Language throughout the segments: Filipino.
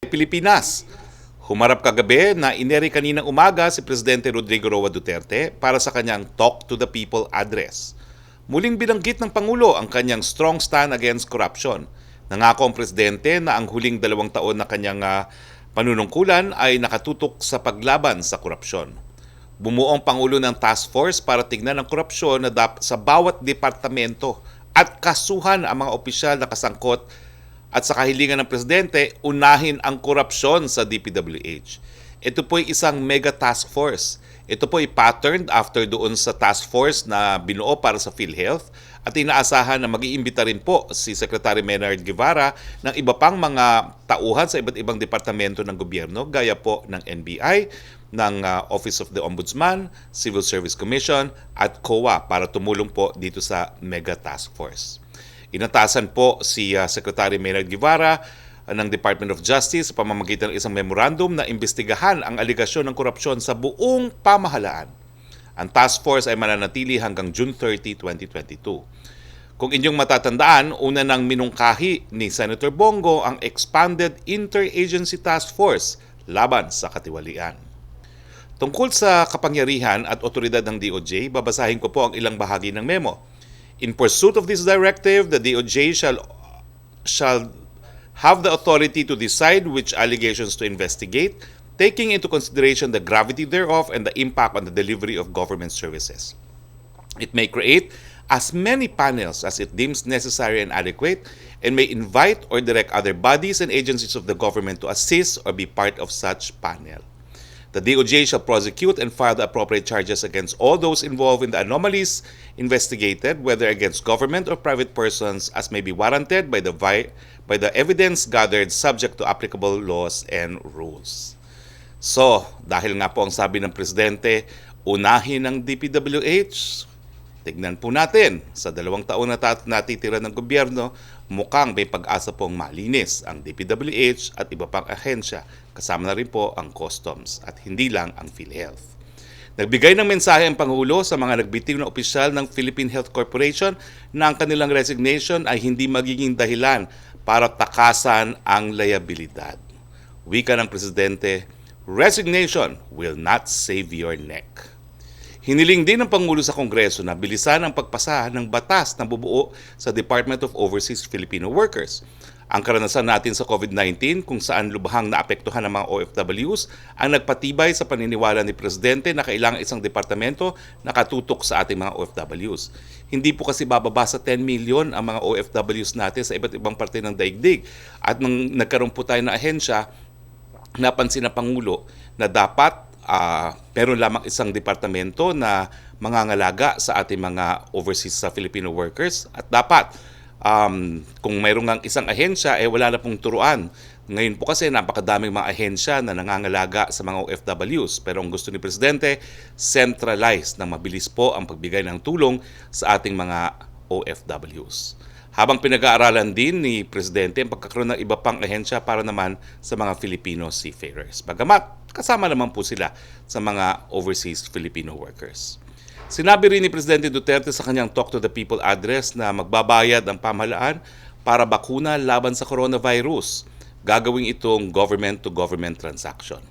Pilipinas. Humarap kagabi na ineri kaninang umaga si Presidente Rodrigo Roa Duterte para sa kanyang Talk to the People address. Muling binanggit ng Pangulo ang kanyang strong stand against corruption. Nangako ang Presidente na ang huling 2 taon na kanyang panunungkulan ay nakatutok sa paglaban sa korupsyon. Bumuo ang Pangulo ng task force para tignan ang korupsyon na sa bawat departamento at kasuhan ang mga opisyal na kasangkot. At sa kahilingan ng Presidente, unahin ang korupsyon sa DPWH. Ito po ay isang mega task force. Ito po ay patterned after doon sa task force na binuo para sa PhilHealth at inaasahan na mag-iimbita rin po si Secretary Maynard Guevara ng iba pang mga tauhan sa iba't ibang departamento ng gobyerno gaya po ng NBI, ng Office of the Ombudsman, Civil Service Commission at COA para tumulong po dito sa mega task force. Inatasan po si Secretary Maynard Guevara ng Department of Justice sa pamamagitan ng isang memorandum na imbestigahan ang aligasyon ng korupsyon sa buong pamahalaan. Ang task force ay mananatili hanggang June 30, 2022. Kung inyong matatandaan, una nang minungkahi ni Senator Bongo ang Expanded Interagency Task Force laban sa katiwalian. Tungkol sa kapangyarihan at otoridad ng DOJ, babasahin ko po ang ilang bahagi ng memo. In pursuit of this directive, the DOJ shall have the authority to decide which allegations to investigate, taking into consideration the gravity thereof and the impact on the delivery of government services. It may create as many panels as it deems necessary and adequate, and may invite or direct other bodies and agencies of the government to assist or be part of such panel. The DOJ shall prosecute and file the appropriate charges against all those involved in the anomalies investigated, whether against government or private persons, as may be warranted by the evidence gathered subject to applicable laws and rules. So, dahil nga po ang sabi ng Presidente, unahin ng DPWH, tignan po natin, sa 2 taon na natitira ng gobyerno, mukhang may pag-asa pong malinis ang DPWH at iba pang ahensya, kasama na rin po ang Customs at hindi lang ang PhilHealth. Nagbigay ng mensahe ang Pangulo sa mga nagbitiw na opisyal ng Philippine Health Corporation na ang kanilang resignation ay hindi magiging dahilan para takasan ang liabilidad. Wika ng Presidente, resignation will not save your neck. Hiniling din ng Pangulo sa Kongreso na bilisan ang pagpasa ng batas na bubuo sa Department of Overseas Filipino Workers. Ang karanasan natin sa COVID-19 kung saan lubhang naapektuhan ng mga OFWs ang nagpatibay sa paniniwala ni Presidente na kailangan isang departamento na katutok sa ating mga OFWs. Hindi po kasi bababa sa 10 million ang mga OFWs natin sa iba't ibang parte ng daigdig. At nung nagkaroon po tayo ng ahensya, napansin ng Pangulo na dapat meron lamang isang departamento na mangangalaga sa ating mga overseas sa Filipino workers at dapat kung mayroong ng isang ahensya wala na pong turuan. Ngayon po kasi napakadaming mga ahensya na nangangalaga sa mga OFWs pero ang gusto ni Presidente, centralized na mabilis po ang pagbigay ng tulong sa ating mga OFWs. Habang pinag-aaralan din ni Presidente ang pagkakaroon ng iba pang ahensya para naman sa mga Filipino seafarers. Bagamat kasama naman po sila sa mga overseas Filipino workers. Sinabi rin ni Presidente Duterte sa kanyang Talk to the People address na magbabayad ang pamahalaan para bakuna laban sa coronavirus. Gagawin itong government-to-government transaction.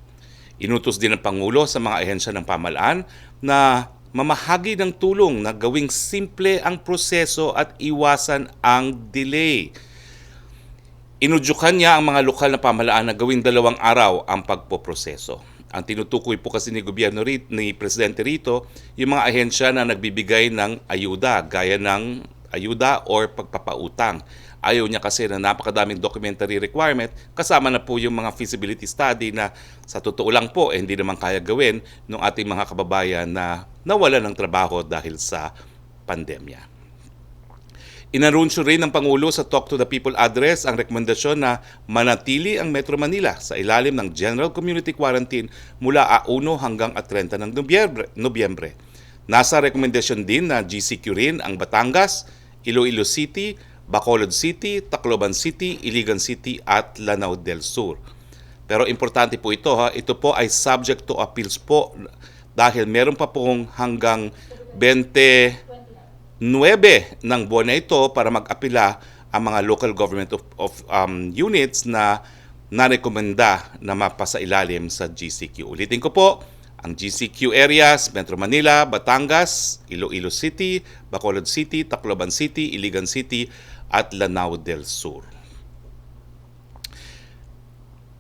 Inutos din ng Pangulo sa mga ahensya ng pamahalaan na mamahagi ng tulong na gawing simple ang proseso at iwasan ang delay. Inudyukan niya ang mga lokal na pamahalaan na gawing 2 araw ang pagpoproseso. Ang tinutukoy po kasi ni Presidente rito, yung mga ahensya na nagbibigay ng ayuda, gaya ng ayuda or pagpapautang. Ayaw niya kasi na napakadaming documentary requirement, kasama na po yung mga feasibility study na sa totoo lang po, hindi naman kaya gawin ng ating mga kababayan na nawalan ng trabaho dahil sa pandemya. Inanunsyo rin ng Pangulo sa Talk to the People address ang rekomendasyon na manatili ang Metro Manila sa ilalim ng General Community Quarantine mula 1 hanggang 30 ng Nobyembre. Nasa rekomendasyon din na GCQ rin ang Batangas, Iloilo City, Bacolod City, Tacloban City, Iligan City at Lanao del Sur. Pero importante po ito, ito po ay subject to appeals po dahil meron pa pong hanggang 29 ng buwan na ito para mag-apila ang mga local government of units na na rekomenda na mapasailalim sa GCQ. Ulitin ko po, ang GCQ areas, Metro Manila, Batangas, Iloilo City, Bacolod City, Tacloban City, Iligan City, at Lanao del Sur.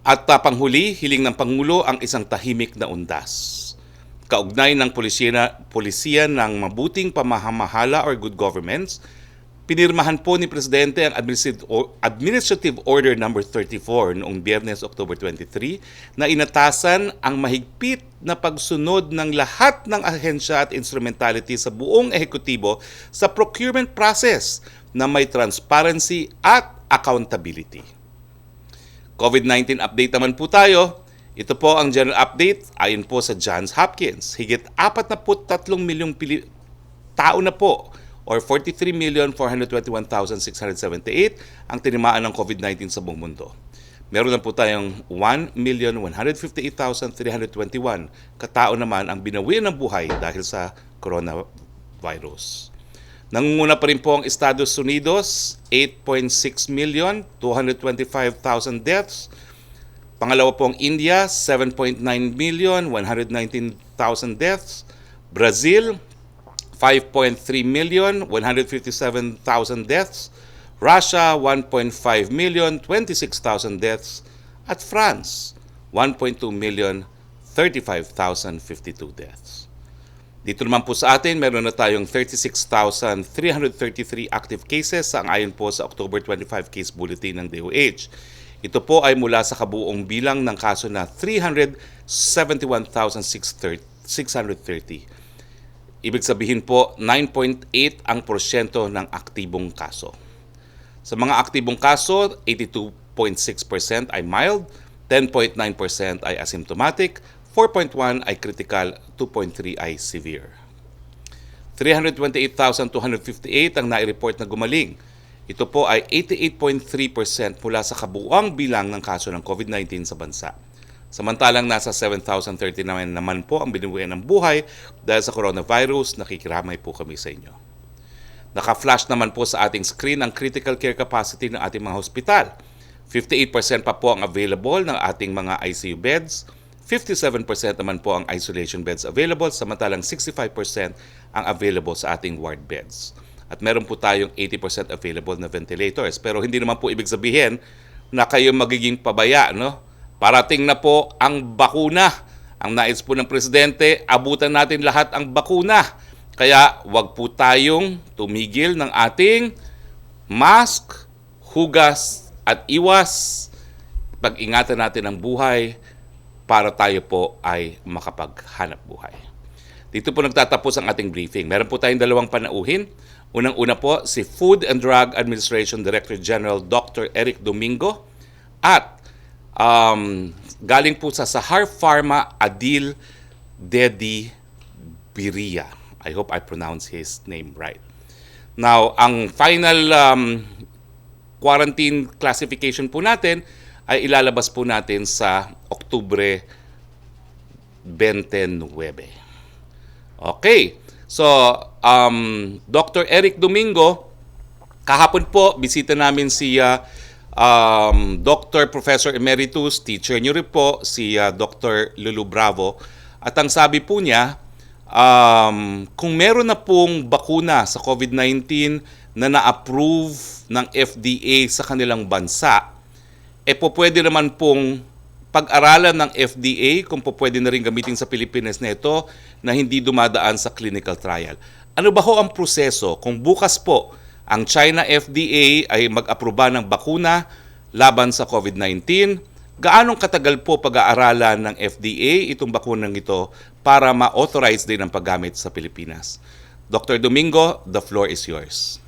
At panghuli, hiling ng Pangulo ang isang tahimik na undas. Kaugnay ng polisiya ng mabuting pamamahala or good governments, pinirmahan po ni Presidente ang Administrative Order No. 34 noong Biyernes, October 23 na inatasan ang mahigpit na pagsunod ng lahat ng ahensya at instrumentality sa buong ehekutibo sa procurement process na may transparency at accountability. COVID-19 update naman po tayo. Ito po ang general update ayon po sa Johns Hopkins. Higit 43 milyong tao na po or 43,421,678 ang tinimaan ng COVID-19 sa buong mundo. Meron na po tayong 1,158,321 katao naman ang binawian ng buhay dahil sa coronavirus. Nangunguna pa rin po ang Estados Unidos, 8.6 million, 225,000 deaths. Pangalawa po ang India, 7.9 million, 119,000 deaths. Brazil, 5.3 million, 157,000 deaths. Russia, 1.5 million, 26,000 deaths. At France, 1.2 million, 35,052 deaths. Dito naman po sa atin, meron na tayong 36,333 active cases ayon po sa October 25 case bulletin ng DOH. Ito po ay mula sa kabuong bilang ng kaso na 371,630. Ibig sabihin po, 9.8 ang porsyento ng aktibong kaso. Sa mga aktibong kaso, 82.6% ay mild, 10.9% ay asymptomatic, 4.1 ay critical, 2.3 ay severe. 328,258 ang nai-report na gumaling. Ito po ay 88.3% mula sa kabuuang bilang ng kaso ng COVID-19 sa bansa. Samantalang nasa 7,039 naman po ang binibuyan ng buhay dahil sa coronavirus. Nakikiramay po kami sa inyo. Naka-flash naman po sa ating screen ang critical care capacity ng ating mga hospital. 58% pa po ang available ng ating mga ICU beds. 57% naman po ang isolation beds available, samantalang 65% ang available sa ating ward beds. At meron po tayong 80% available na ventilators. Pero hindi naman po ibig sabihin na kayo magiging pabaya, no? Parating na po ang bakuna. Ang nais po ng Presidente, abutan natin lahat ang bakuna. Kaya wag po tayong tumigil ng ating mask, hugas at iwas. Pag-ingatan natin ang buhay para tayo po ay makapaghanap buhay. Dito po nagtatapos ang ating briefing. Meron po tayong dalawang panauhin. Unang-una po si Food and Drug Administration Director General Dr. Eric Domingo at galing po sa Sahar Pharma Adil Dedi Biria. I hope I pronounce his name right. Now, ang final quarantine classification po natin ay ilalabas po natin sa Oktubre 29. Okay. So, Dr. Eric Domingo, kahapon po, bisita namin si Dr. Professor Emeritus, teacher niyo rin po, si Dr. Lulu Bravo. At ang sabi po niya, kung meron na pong bakuna sa COVID-19 na na-approve ng FDA sa kanilang bansa, po pwede naman pong pag-aralan ng FDA kung po pwede na rin gamitin sa Pilipinas na ito na hindi dumadaan sa clinical trial. Ano ba ho ang proseso kung bukas po ang China FDA ay mag-aproba ng bakuna laban sa COVID-19? Gaanong katagal po pag-aaralan ng FDA itong bakunang ito para ma-authorize din ang paggamit sa Pilipinas? Dr. Domingo, the floor is yours.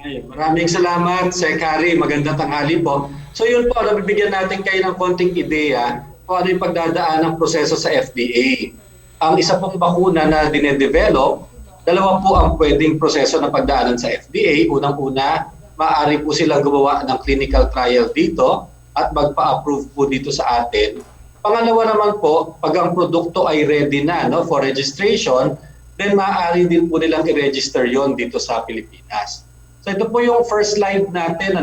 Ay, maraming salamat, Sir Kari. Magandang tanghali po. So yun po, nabibigyan natin kayo ng konting ideya kung ano yung pagdadaan ng proseso sa FDA. Ang isa pong bakuna na dinedevelop, dalawa po ang pwedeng proseso na pagdaanan sa FDA. Unang-una, maaari po silang gumawa ng clinical trial dito at magpa-approve po dito sa atin. Pangalawa naman po, pag ang produkto ay ready na for registration, then maaari din po nilang i-register yon dito sa Pilipinas. So ito po yung first slide natin,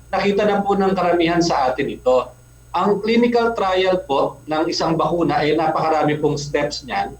nakita na po ng karamihan sa atin ito. Ang clinical trial po ng isang bakuna ay napakarami pong steps niyan.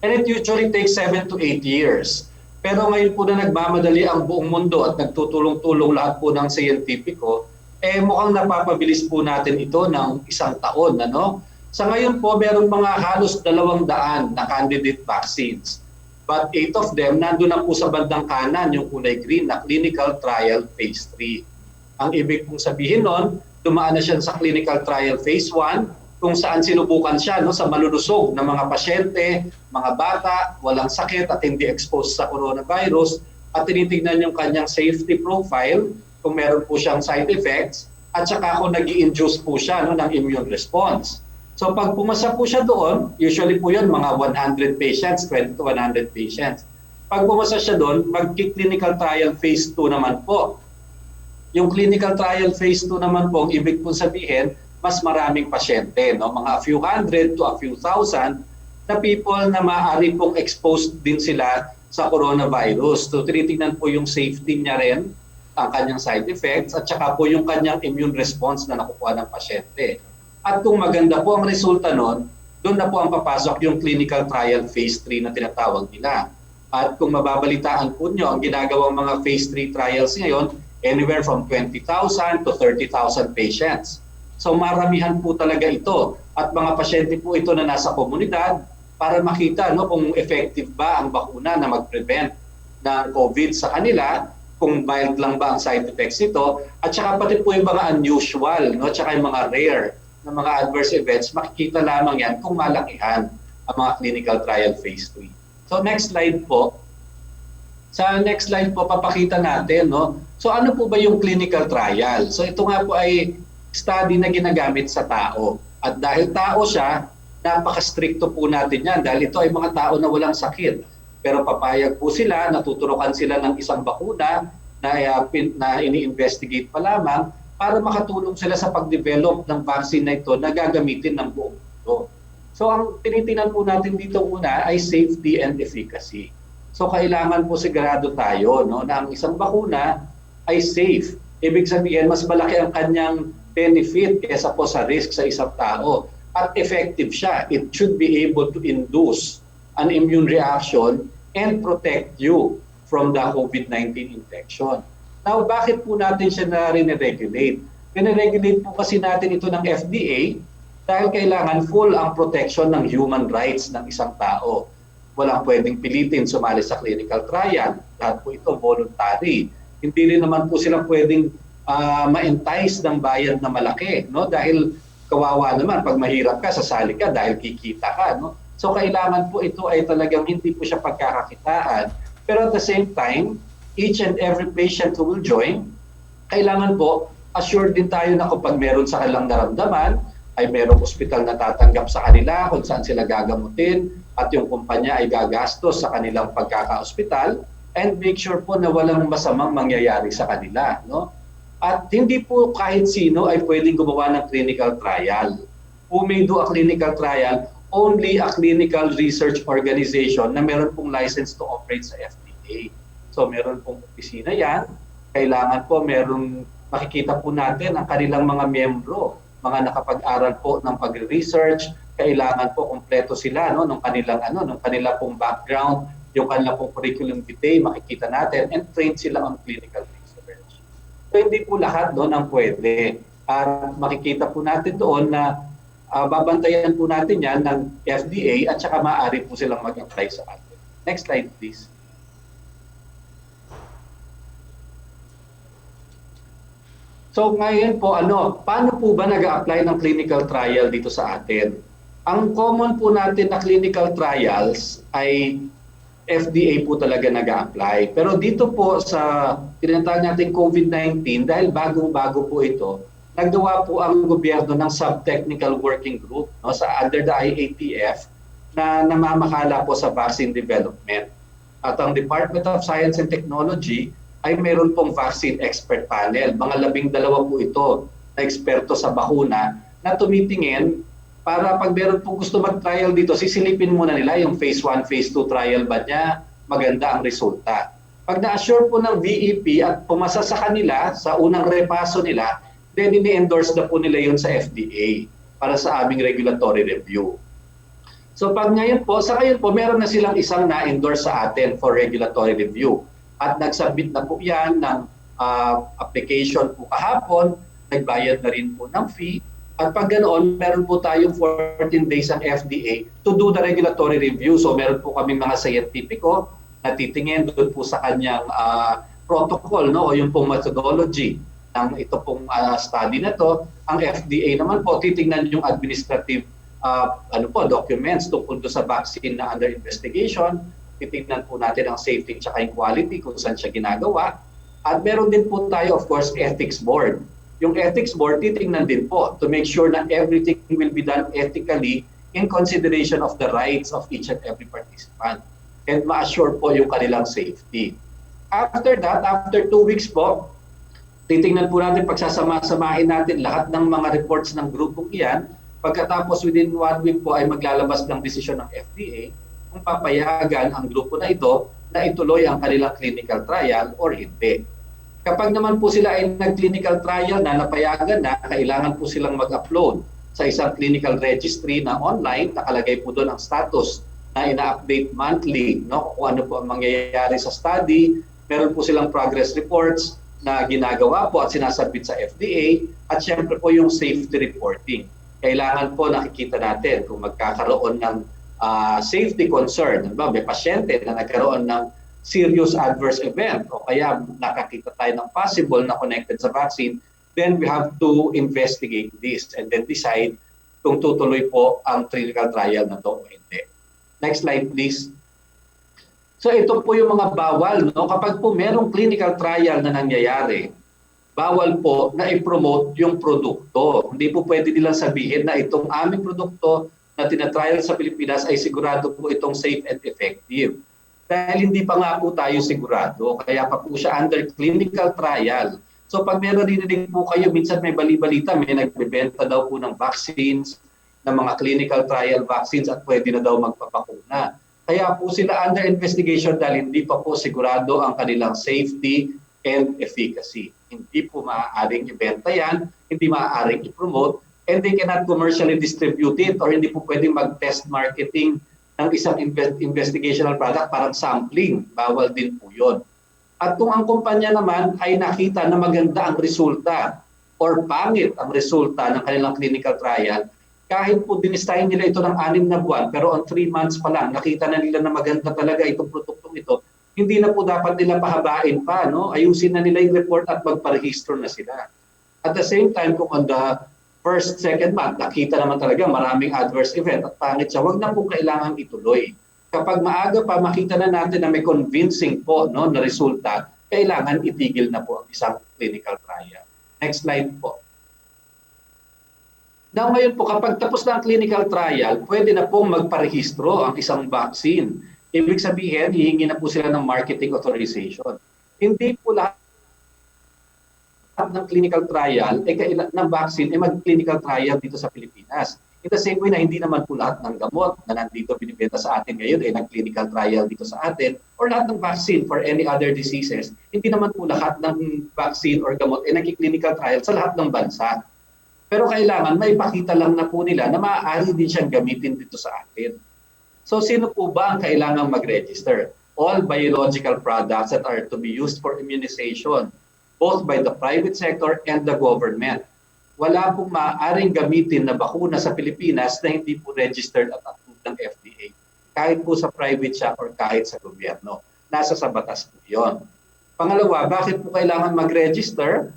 And it usually takes 7 to 8 years. Pero ngayon po na nagmamadali ang buong mundo at nagtutulong-tulong lahat po ng siyentipiko, mukhang napapabilis po natin ito ng 1 taon. Ano? Sa ngayon po, meron mga halos 200 na candidate vaccines. But 8 of them, nandun na po sa bandang kanan, yung kulay green na clinical trial phase 3. Ang ibig pong sabihin nun, dumaan na siya sa clinical trial phase 1, kung saan sinubukan siya sa malulusog na mga pasyente, mga bata, walang sakit at hindi exposed sa coronavirus, at tinitignan yung kanyang safety profile, kung meron po siyang side effects, at saka kung nag-i-induce po siya ng immune response. So pag pumasa po siya doon, usually po yun mga 100 patients, 20 to 100 patients. Pag pumasa siya doon, mag-clinical trial phase 2 naman po. Yung clinical trial phase 2 naman po, ang ibig po sabihin, mas maraming pasyente, mga a few hundred to a few thousand na people na maaari pong exposed din sila sa coronavirus. So tinitingnan po yung safety niya rin, ang kanyang side effects, at saka po yung kanyang immune response na nakukuha ng pasyente. At kung maganda po ang resulta nun, doon na po ang papasok yung clinical trial phase 3 na tinatawag nila. At kung mababalitaan po nyo, ang ginagawang mga phase 3 trials ngayon, anywhere from 20,000 to 30,000 patients. So maramihan po talaga ito. At mga pasyente po ito na nasa komunidad para makita kung effective ba ang bakuna na mag-prevent ng COVID sa kanila, kung mild lang ba ang side effects nito, at saka pati po yung mga unusual, at saka yung mga rare na mga adverse events, makikita lamang yan kung malakihan ang mga clinical trial phase 3. So next slide po. Sa next slide po, papakita natin. So ano po ba yung clinical trial? So ito nga po ay study na ginagamit sa tao. At dahil tao siya, napaka-stricto po natin yan. Dahil ito ay mga tao na walang sakit. Pero papayag po sila, natuturukan sila ng isang bakuna na ini-investigate pa lamang para makatulong sila sa pag-develop ng vaccine na ito na gagamitin ng buong mundo. So ang tinitingnan po natin dito una ay safety and efficacy. So kailangan po sigurado tayo na ang isang bakuna ay safe. Ibig sabihin, mas malaki ang kanyang benefit kaysa po sa risk sa isang tao. At effective siya. It should be able to induce an immune reaction and protect you from the COVID-19 infection. Now, bakit po natin siya na-regulate? Piniregulate po kasi natin ito ng FDA dahil kailangan full ang protection ng human rights ng isang tao. Walang pwedeng pilitin sumali sa clinical trial. Lahat po ito voluntary. Hindi rin naman po silang pwedeng ma-entice ng bayad na malaki. Dahil kawawa naman, pag mahirap ka, sasali ka dahil kikita ka. So kailangan po ito ay talagang hindi po siya pagkakakitaan. Pero at the same time, each and every patient who will join, kailangan po, assured din tayo na kapag meron sa kanilang naramdaman, ay merong ospital na tatanggap sa kanila kung saan sila gagamutin at yung kumpanya ay gagastos sa kanilang pagkaka-ospital, and make sure po na walang masamang mangyayari sa kanila. At hindi po kahit sino ay pwedeng gumawa ng clinical trial. Who may do a clinical trial? Only a clinical research organization na meron pong license to operate sa FDA. So meron pong opisina yan. Kailangan po makikita po natin ang kanilang mga miyembro, mga nakapag-aral po ng pag-research. Kailangan po kompleto sila ng kanilang pong background, yung kanilang pong curriculum vitae, makikita natin, and train sila on clinical research. So hindi po lahat ang pwede. At makikita po natin doon na babantayan po natin yan ng FDA at saka maaari po silang mag-apply sa atin. Next slide, please. So ngayon po, paano po ba nag-a-apply ng clinical trial dito sa atin? Ang common po natin na clinical trials ay FDA po talaga nag-a-apply. Pero dito po sa tinatawag natin COVID-19, dahil bagong-bago po ito, naggawa po ang gobyerno ng sub-technical working group under the IATF na namamahala po sa vaccine development. At ang Department of Science and Technology ay meron pong vaccine expert panel. Mga 12 po ito na eksperto sa bakuna na tumitingin para pag meron pong gusto mag-trial dito, sisilipin muna nila yung phase 1, phase 2 trial ba niya, maganda ang resulta. Pag na-assure po ng VEP at pumasa sa kanila sa unang repaso nila, then ini-endorse na po nila yun sa FDA para sa aming regulatory review. So pag ngayon po, sa ngayon po, meron na silang isang na-endorse sa atin for regulatory review. At nagsubmit na po yan ng application po kahapon, nagbayad na rin po ng fee. At pag ganoon, meron po tayong 14 days ang FDA to do the regulatory review. So meron po kaming mga scientifico na titingin doon po sa kanyang protocol, no, o yung pong methodology ng ito pong study na to. Ang FDA naman po titingnan yung administrative documents tungkol sa vaccine na under investigation. Titingnan po natin ang safety at yung quality kung saan siya ginagawa. At meron din po tayo, of course, ethics board. Yung ethics board, titingnan din po to make sure na everything will be done ethically in consideration of the rights of each and every participant and ma-assure po yung kanilang safety. After that, after 2 weeks po, titingnan po natin, pagsasama-samahin natin lahat ng mga reports ng grupong iyan. Pagkatapos within 1 week po ay maglalabas ng desisyon ng FDA kung papayagan ang grupo na ito na ituloy ang kanilang clinical trial or hindi. Kapag naman po sila ay nag-clinical trial na napayagan na, kailangan po silang mag-upload sa isang clinical registry na online. Nakalagay po doon ang status na ina-update monthly, no? Kung ano po ang mangyayari sa study. Meron po silang progress reports na ginagawa po at sinasabit sa FDA. At syempre po yung safety reporting. Kailangan po nakikita natin kung magkakaroon ng safety concern. Diba? May pasyente na nagkaroon ng serious adverse event o kaya nakakita tayo ng possible na connected sa vaccine, then we have to investigate this and then decide kung tutuloy po ang clinical trial na to o hindi. Next slide please. So ito po yung mga bawal, no? Kapag po merong clinical trial na nangyayari, bawal po na i-promote yung produkto. Hindi po pwede nilang sabihin na itong aming produkto na tinatrial sa Pilipinas ay sigurado po itong safe and effective. Dahil hindi pa nga po tayo sigurado, kaya pa po siya under clinical trial. So pag meron narinig po kayo, minsan may bali-balita, may nagbebenta daw po ng vaccines, ng mga clinical trial vaccines at pwede na daw magpapakuna. Kaya po sila under investigation dahil hindi pa po sigurado ang kanilang safety and efficacy. Hindi po maaaring ibenta yan, hindi maaaring i-promote, and they cannot commercially distribute it or hindi po pwedeng mag-test marketing ng isang investigational product, parang sampling, bawal din po yun. At kung ang kumpanya naman ay nakita na maganda ang resulta or pangit ang resulta ng kanilang clinical trial, kahit po dinistahin nila ito ng 6 na buwan, pero on 3 months pa lang, nakita na nila na maganda talaga itong produktong ito, hindi na po dapat nila pahabain pa, no? Ayusin na nila yung report at magparehistro na sila. At the same time, kung on the first, second month, nakita naman talaga maraming adverse event at pangit siya, wag na po kailangan ituloy. Kapag maaga pa, makita na natin na may convincing po, no, na resulta, kailangan itigil na po ang isang clinical trial. Next slide po. Now ngayon po, kapag tapos na ang clinical trial, pwede na pong magparehistro ang isang vaccine. Ibig sabihin, hihingi na po sila ng marketing authorization. Hindi po lahat ng clinical trial ng vaccine ay mag-clinical trial dito sa Pilipinas. In the same way na hindi naman po lahat ng gamot na nandito binibenta sa atin ngayon ay nag-clinical trial dito sa atin or lahat ng vaccine for any other diseases, hindi naman po lahat ng vaccine or gamot ay nag-clinical trial sa lahat ng bansa. Pero kailangan may pakita lang na po nila na maaari din siyang gamitin dito sa atin. So sino po ba ang kailangang mag-register? All biological products that are to be used for immunization, both by the private sector and the government. Wala pong maaaring gamitin na bakuna sa Pilipinas na hindi po registered at approved ng FDA. Kahit po sa private siya or kahit sa gobyerno. Nasa sa batas po yun. Pangalawa, bakit po kailangan mag-register?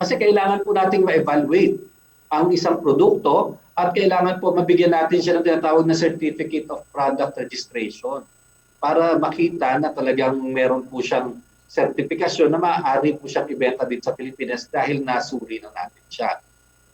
Kasi kailangan po nating ma-evaluate ang isang produkto at kailangan po mabigyan natin siya ng tinatawag na Certificate of Product Registration para makita na talagang meron po siyang sertifikasyon na maaari po siyang ibenta din sa Pilipinas dahil nasuri na natin siya.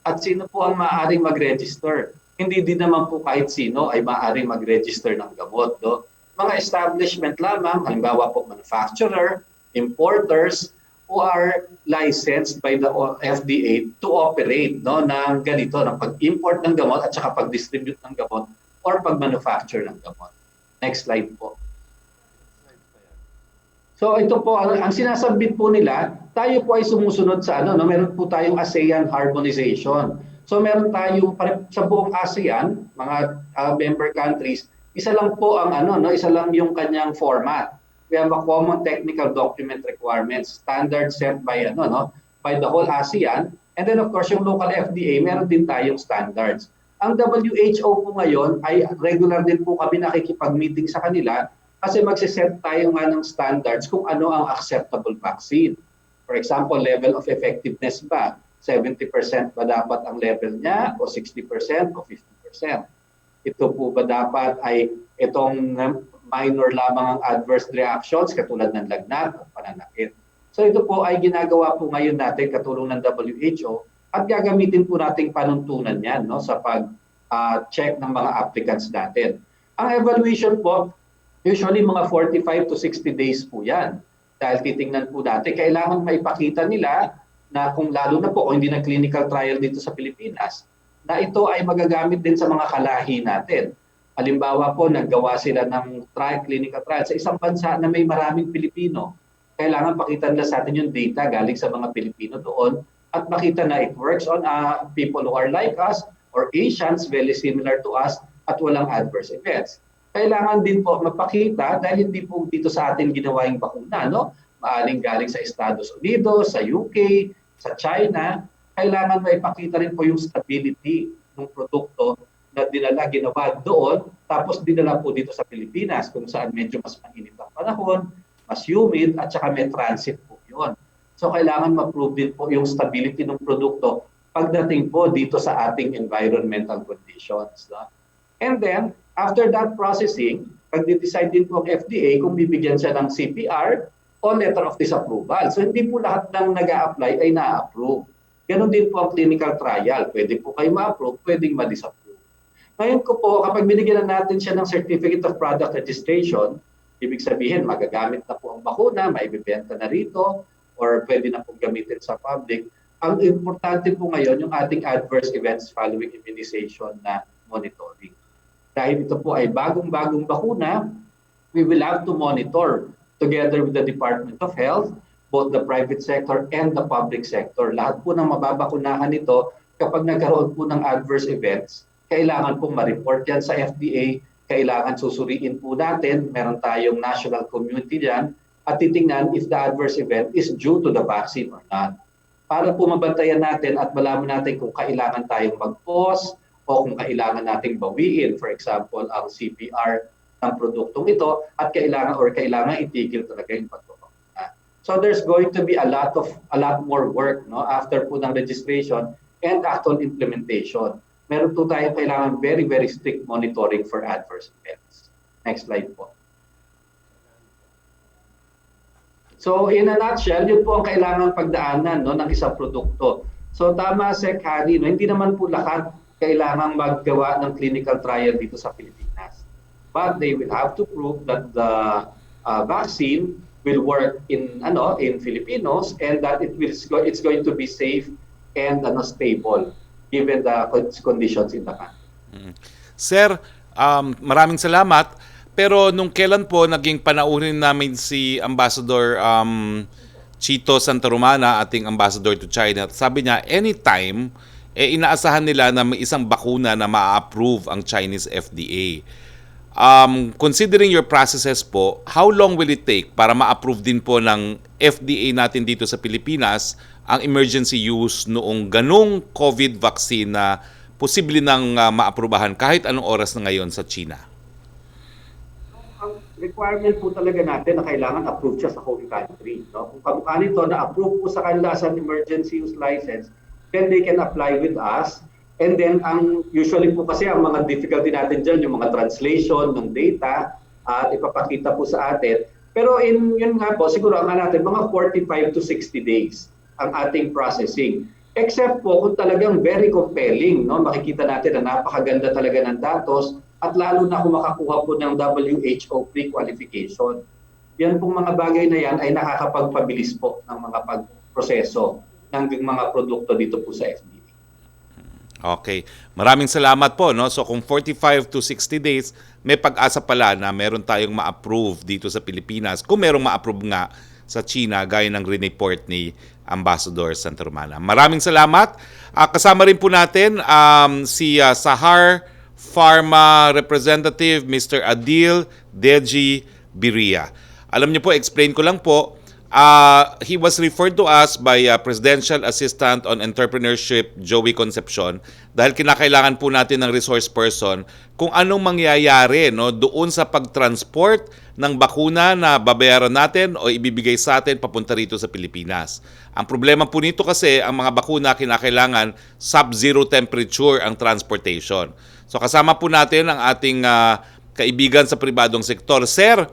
At sino po ang maaaring mag-register? Hindi din naman po kahit sino ay maaaring mag-register ng gamot. No? Mga establishment lamang, halimbawa po manufacturer, importers, who are licensed by the FDA to operate, no, ng ganito, ng pag-import ng gamot at saka pag-distribute ng gamot or pag-manufacture ng gamot. Next slide po. So ito po, ang sinasabit po nila, tayo po ay sumusunod sa ano, no? Meron po tayong ASEAN harmonization. So meron tayong sa buong ASEAN, mga member countries, isa lang po ang ano, no? Isa lang yung kanyang format. We have a common technical document requirements, standard set by ano, no? By the whole ASEAN. And then of course yung local FDA, meron din tayong standards. Ang WHO po ngayon ay regular din po kami nakikipag-meeting sa kanila kasi magsiset tayo nga ng standards kung ano ang acceptable vaccine. For example, level of effectiveness ba? 70% ba dapat ang level niya o 60% o 50%? Ito po ba dapat ay itong minor lamang ang adverse reactions katulad ng lagnat at pananakit? So ito po ay ginagawa po ngayon natin katulong ng WHO at gagamitin po nating panuntunan yan, no, sa pag-check ng mga applicants natin. Ang evaluation po, usually mga 45 to 60 days po yan. Dahil titingnan po natin, kailangan maipakita nila na kung lalo na po kung hindi na clinical trial dito sa Pilipinas, na ito ay magagamit din sa mga kalahi natin. Halimbawa po, naggawa sila ng clinical trial sa isang bansa na may maraming Pilipino. Kailangan pakita nila sa atin yung data galing sa mga Pilipino doon at makita na it works on people who are like us or Asians very similar to us at walang adverse effects. Kailangan din po mapakita dahil hindi po dito sa atin ginawa yung bakuna, no? Maaling galing sa Estados Unidos, sa UK, sa China, kailangan maipakita rin po yung stability ng produkto na ginawa doon, tapos dinala po dito sa Pilipinas kung saan medyo mas mainit ang panahon, mas humid, at saka may transit po yun. So kailangan ma-prove din po yung stability ng produkto pagdating po dito sa ating environmental conditions. No? And then, after that processing, pag-decide din po ang FDA kung bibigyan siya ng CPR o letter of disapproval. So hindi po lahat ng nag-a-apply ay na-approve. Ganon din po ang clinical trial. Pwede po kayo ma-approve, pwedeng ma-disapprove. Ngayon ko po, kapag binigyan na natin siya ng Certificate of Product Registration, ibig sabihin magagamit na po ang bakuna, maibibenta na rito, or pwede na po gamitin sa public. Ang importante po ngayon yung ating adverse events following immunization na monitoring. Dahil ito po ay bagong-bagong bakuna, we will have to monitor together with the Department of Health, both the private sector and the public sector. Lahat po ng mababakunahan nito, kapag nagkaroon po ng adverse events, kailangan pong ma-report yan sa FDA, kailangan susuriin po natin, meron tayong national community dyan, at titingnan if the adverse event is due to the vaccine or not. Para po mabantayan natin at malaman natin kung kailangan tayong mag-pause, o kung kailangan nating bawiin, for example, ang CPR ng produktong ito at kailangan itigil talaga yung pagbabakuna. So there's going to be a lot more work, no, after po ng registration and actual implementation. Meron po tayo kailangan very, very strict monitoring for adverse events. Next slide po. So in a nutshell, yun po ang kailangan pagdaanan, no, ng isang produkto. So tama, Sec. Harry, no, hindi naman po lahat kailangang maggawa ng clinical trial dito sa Pilipinas. But they will have to prove that the vaccine will work in Filipinos and that it's going to be safe and stable given the conditions in the country. Sir, maraming salamat. Pero nung kailan po naging panauhin namin si Ambassador Chito Santarumana, ating ambassador to China, sabi niya anytime inaasahan nila na may isang bakuna na ma-approve ang Chinese FDA. Considering your processes po, how long will it take para ma-approve din po ng FDA natin dito sa Pilipinas ang emergency use noong ganong COVID vaccine na posible nang ma-aprubahan kahit anong oras na ngayon sa China? Ang requirement po talaga natin na kailangan approve siya sa home country. No? Kung kamukha nito na approve po sa kanila as an emergency use license, then they can apply with us. And then, usually po kasi ang mga difficulty natin dyan, yung mga translation ng data, at ipapakita po sa atin. Pero yun nga po, siguro ang natin, mga 45 to 60 days ang ating processing. Except po kung talagang very compelling, no? Makikita natin na napakaganda talaga ng datos, at lalo na kung makakuha po ng WHO pre-qualification. Yan pong mga bagay na yan ay nakakapagpabilis po ng mga pagproseso ng mga produkto dito po sa FDA. Okay. Maraming salamat po, no? So kung 45 to 60 days, may pag-asa pala na meron tayong ma-approve dito sa Pilipinas. Kung merong ma-approve nga sa China, gaya ng report ni Ambassador Santa Romana. Maraming salamat. Kasama rin po natin si Sahar Pharma Representative Mr. Adil Deji Biria. Alam niyo po, explain ko lang po, he was referred to us by Presidential Assistant on Entrepreneurship Joey Concepcion dahil kinakailangan po natin ng resource person kung anong mangyayari, no, doon sa pagtransport ng bakuna na babayaran natin o ibibigay sa atin papunta rito sa Pilipinas. Ang problema po nito kasi ang mga bakuna kinakailangan sub-zero temperature ang transportation. So kasama po natin ang ating kaibigan sa pribadong sektor. Sir,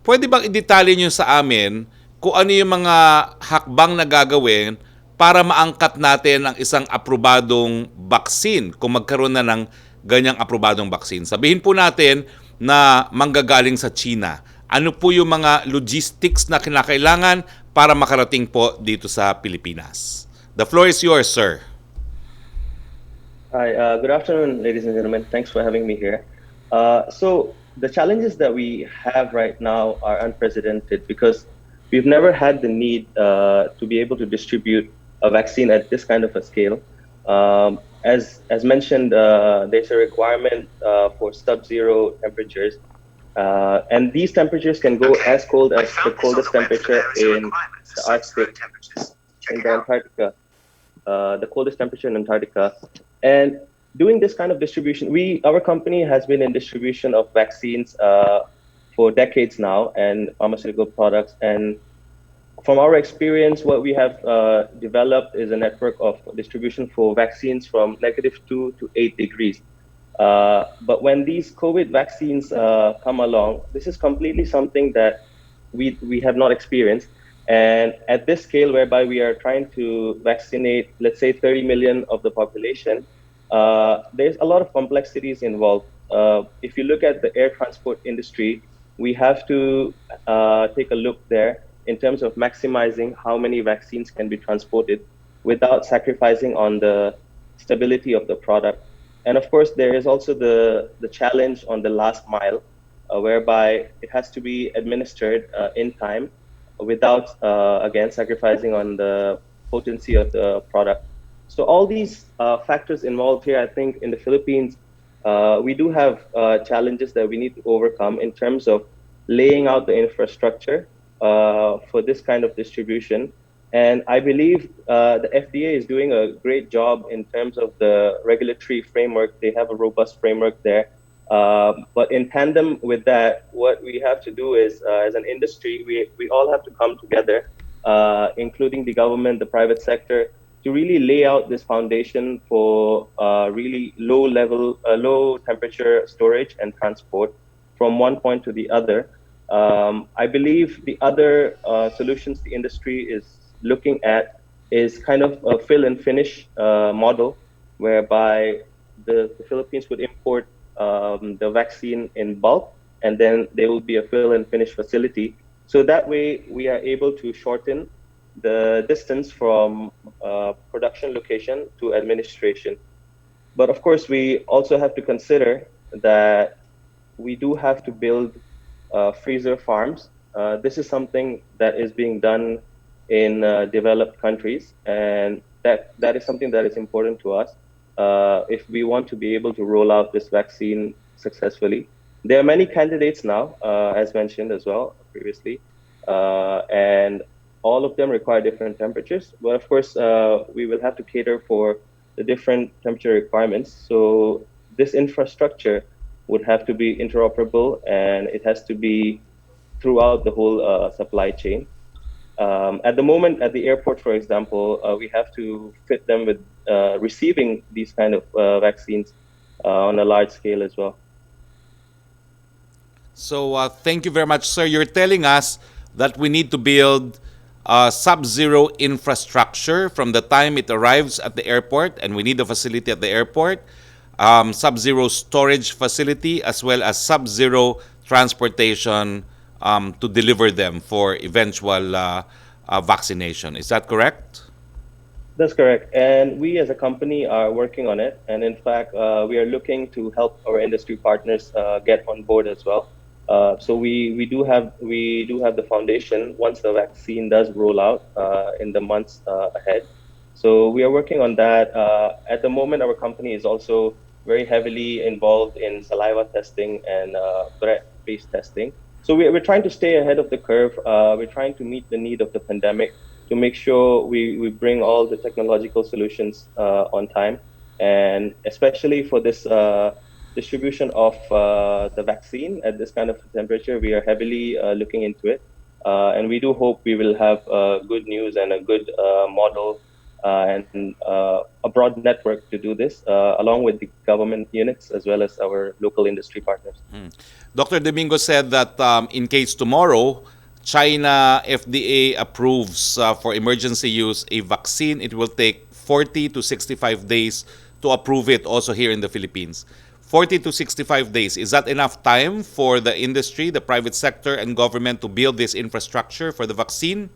pwede bang i-detalye nyo sa amin kung ano yung mga hakbang na gagawin para maangkat natin ang isang aprobadong vaccine kung magkaroon na ng ganyang aprobadong vaccine? Sabihin po natin na manggagaling sa China. Ano po yung mga logistics na kinakailangan para makarating po dito sa Pilipinas? The floor is yours, sir. Hi, good afternoon, ladies and gentlemen. Thanks for having me here. So the challenges that we have right now are unprecedented because we've never had the need to be able to distribute a vaccine at this kind of a scale. As mentioned, there's a requirement for sub-zero temperatures, and these temperatures can go as cold as the coldest temperature in the Arctic, in the Antarctica, the coldest temperature in Antarctica. And doing this kind of distribution, our company has been in distribution of vaccines for decades now and pharmaceutical products. And from our experience, what we have developed is a network of distribution for vaccines from -2 to 8 degrees. But when these COVID vaccines come along, this is completely something that we have not experienced. And at this scale, whereby we are trying to vaccinate, let's say, 30 million of the population, there's a lot of complexities involved. If you look at the air transport industry, we have to take a look there in terms of maximizing how many vaccines can be transported without sacrificing on the stability of the product. And of course, there is also the challenge on the last mile, whereby it has to be administered in time without, again, sacrificing on the potency of the product. So all these factors involved here, I think in the Philippines, we do have challenges that we need to overcome in terms of laying out the infrastructure for this kind of distribution. And I believe the FDA is doing a great job in terms of the regulatory framework. They have a robust framework there. But in tandem with that, what we have to do is, as an industry, we all have to come together, including the government, the private sector, to really lay out this foundation for really low temperature storage and transport from one point to the other. I believe the other solutions the industry is looking at is kind of a fill and finish model, whereby the Philippines would import the vaccine in bulk, and then there will be a fill and finish facility. So that way we are able to shorten the distance from production location to administration. But of course, we also have to consider that we do have to build freezer farms. This is something that is being done in developed countries, and that is something that is important to us if we want to be able to roll out this vaccine successfully. There are many candidates now, as mentioned as well previously, and all of them require different temperatures. But of course, we will have to cater for the different temperature requirements. So this infrastructure would have to be interoperable, and it has to be throughout the whole supply chain. At the moment, at the airport, for example, we have to fit them with receiving these kind of vaccines on a large scale as well. So thank you very much, sir. You're telling us that we need to build sub-zero infrastructure from the time it arrives at the airport, and we need a facility at the airport, sub-zero storage facility, as well as sub-zero transportation to deliver them for eventual vaccination. Is that correct? That's correct. And we as a company are working on it. And in fact, we are looking to help our industry partners get on board as well. So we do have the foundation once the vaccine does roll out in the months ahead. So we are working on that. At the moment, our company is also very heavily involved in saliva testing and breath-based testing. So we're trying to stay ahead of the curve. We're trying to meet the need of the pandemic to make sure we bring all the technological solutions on time. And especially for this distribution of the vaccine at this kind of temperature, we are heavily looking into it. And we do hope we will have good news and a good model and a broad network to do this, along with the government units as well as our local industry partners. Dr. Domingo said that in case tomorrow, China FDA approves for emergency use a vaccine, it will take 40 to 65 days to approve it also here in the Philippines. 40 to 65 days, is that enough time for the industry, the private sector, and government to build this infrastructure for the vaccine?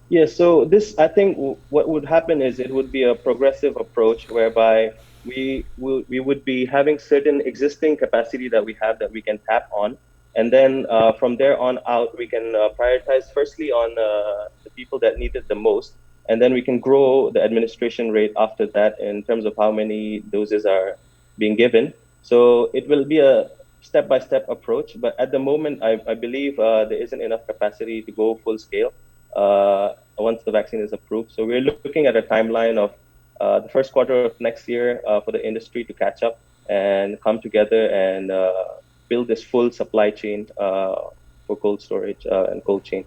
Yes, so this, I think what would happen is it would be a progressive approach whereby we would be having certain existing capacity that we have that we can tap on. And then from there on out, we can prioritize firstly on the people that need it the most. And then we can grow the administration rate after that in terms of how many doses are being given. So it will be a step-by-step approach. But at the moment, I believe there isn't enough capacity to go full scale once the vaccine is approved. So we're looking at a timeline of the first quarter of next year for the industry to catch up and come together and build this full supply chain for cold storage and cold chain.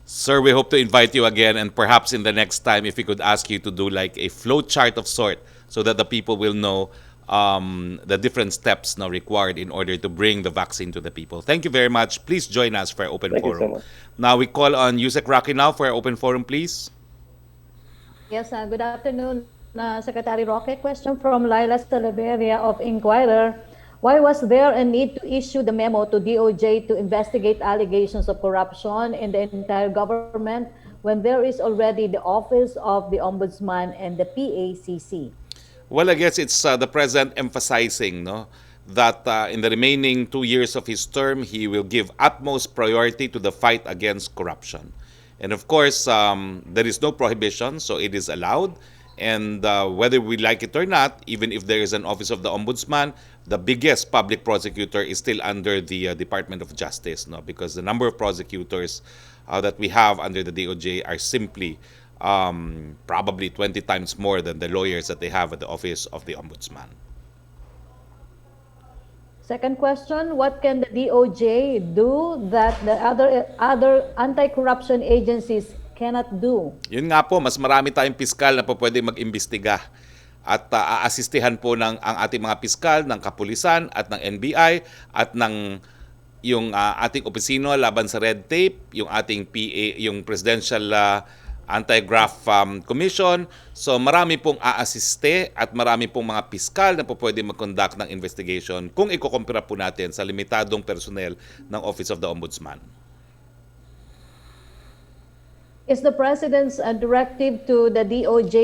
Sir, we hope to invite you again, and perhaps in the next time, if we could ask you to do like a flow chart of sort so that the people will know the different steps now required in order to bring the vaccine to the people. Thank you very much. Please join us for our open Thank you forum. so much. Now we call on Yusek Roque now for our open forum, please. Yes, good afternoon, Secretary Roque. Question from Laila Salaveria of Inquirer. Why was there a need to issue the memo to DOJ to investigate allegations of corruption in the entire government when there is already the Office of the Ombudsman and the PACC? Well, I guess it's the president emphasizing that in the remaining 2 years of his term, he will give utmost priority to the fight against corruption. And of course, there is no prohibition, so it is allowed. And whether we like it or not, even if there is an Office of the Ombudsman, the biggest public prosecutor is still under the Department of Justice, because the number of prosecutors that we have under the DOJ are simply probably 20 times more than the lawyers that they have at the Office of the Ombudsman. Second question, what can the DOJ do that the other anti-corruption agencies cannot do? Yun nga po, mas marami tayong piskal na po pwede mag-imbestiga. At aasistihan po ng ang ating mga piskal ng kapulisan at ng NBI at ng yung ating opisino laban sa red tape, yung ating PA, yung Presidential Anti-Graft Commission. So marami pong aasiste at marami pong mga piskal na po pwede mag-conduct ng investigation kung ikukumpira po natin sa limitadong personnel ng Office of the Ombudsman. Is the President's directive to the DOJ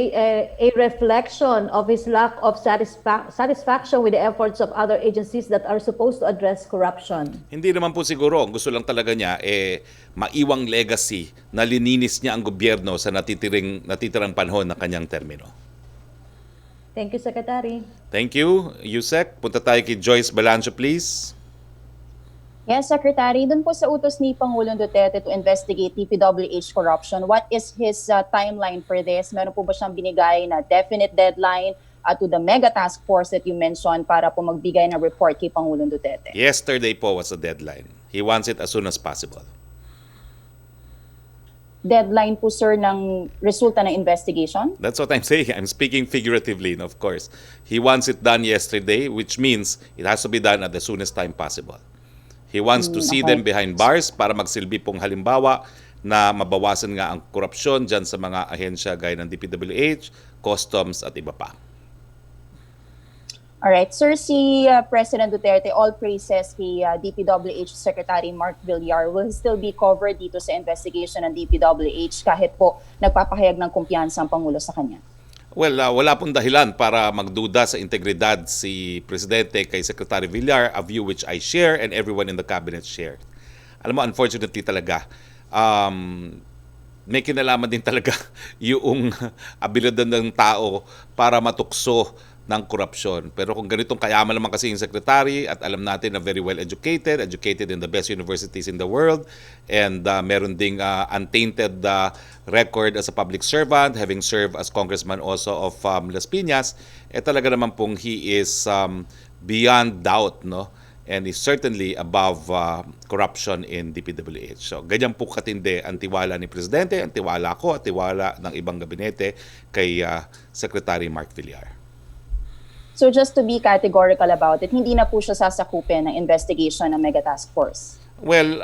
a reflection of his lack of satisfaction with the efforts of other agencies that are supposed to address corruption? Hindi naman po siguro. Gusto lang talaga niya maiwang legacy na lininis niya ang gobyerno sa natitirang panahon ng kanyang termino. Thank you, Secretary. Thank you, Yusek. Punta tayo kay Joyce Balancho, please. Yes, Secretary, dun po sa utos ni Pangulong Duterte to investigate DPWH corruption, what is his timeline for this? Meron po ba siyang binigay na definite deadline to the mega task force that you mentioned para po magbigay ng report kay Pangulong Duterte? Yesterday po was the deadline. He wants it as soon as possible. Deadline po, sir, ng resulta ng investigation? That's what I'm saying. I'm speaking figuratively, of course. He wants it done yesterday, which means it has to be done at the soonest time possible. He wants to see them behind bars para magsilbi pong halimbawa na mabawasan nga ang korupsyon dyan sa mga ahensya gaya ng DPWH, Customs at iba pa. Alright, sir, si President Duterte all praises kay DPWH Secretary Mark Villar will still be covered dito sa investigation ng DPWH kahit po nagpapahayag ng kumpiyansa ang Pangulo sa kanya. Well, wala pong dahilan para magduda sa integridad si Presidente kay Secretary Villar, a view which I share and everyone in the cabinet share. Alam mo, unfortunately talaga, may kinalaman din talaga yung abilidad ng tao para matukso ng korupsyon. Pero kung ganitong kayaman naman kasi yung secretary at alam natin na very well educated in the best universities in the world, and meron ding untainted record as a public servant, having served as congressman also of Las Piñas, talaga naman pong he is beyond doubt, no? And is certainly above corruption in DPWH. So, ganyan po katindi ang tiwala ni Presidente, ang tiwala ko, at tiwala ng ibang gabinete kay Secretary Mark Villar. So just to be categorical about it, hindi na po siya sasakupin ng investigation ng Mega Task Force? Well,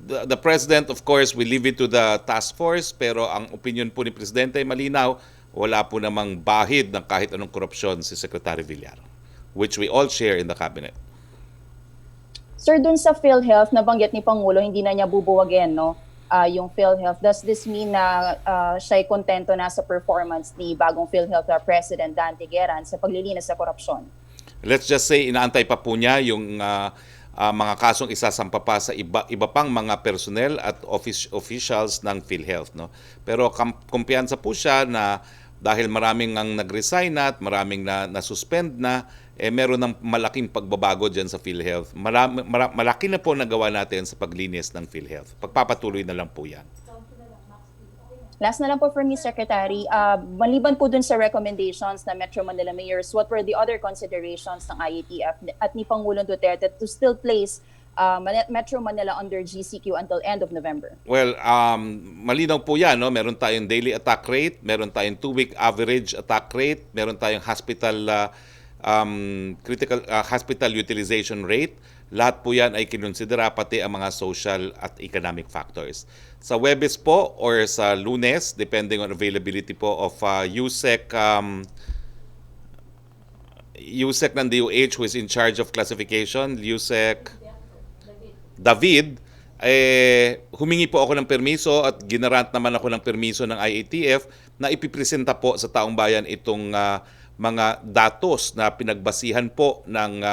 the President, of course, will leave it to the task force, pero ang opinion po ni Presidente ay malinaw, wala po namang bahid ng kahit anong korupsyon si Secretary Villar, which we all share in the cabinet. Sir, dun sa PhilHealth, nabanggit ni Pangulo, hindi na niya bubuwagin, no? Yung PhilHealth. Does this mean na siya'y kontento na sa performance ni bagong PhilHealth President Dan Tigueran sa paglilinis sa korupsyon? Let's just say, inaantay pa po niya yung mga kasong isasampa pa sa iba pang mga personnel at officials ng PhilHealth, no? Pero kumpiyansa po siya na dahil maraming ang nag-resign na at maraming na-suspend na, meron ng malaking pagbabago dyan sa PhilHealth. Malaki na po nagawa natin sa paglinis ng PhilHealth. Pagpapatuloy na lang po yan. Last na lang po from me, Secretary. Maliban po dun sa recommendations na Metro Manila mayors, what were the other considerations ng IATF at ni Pangulong Duterte to still place Metro Manila under GCQ until end of November? Well, malinaw po yan, no? Meron tayong daily attack rate, meron tayong 2-week average attack rate, meron tayong critical hospital utilization rate. Lahat po yan ay kinonsidera, pati ang mga social at economic factors. Sa Huwebes po or sa Lunes, depending on availability po of USEC ng DOH who is in charge of classification, USEC David, humingi po ako ng permiso at ginarant naman ako ng permiso ng IATF na ipipresenta po sa taong bayan itong mga datos na pinagbasihan po ng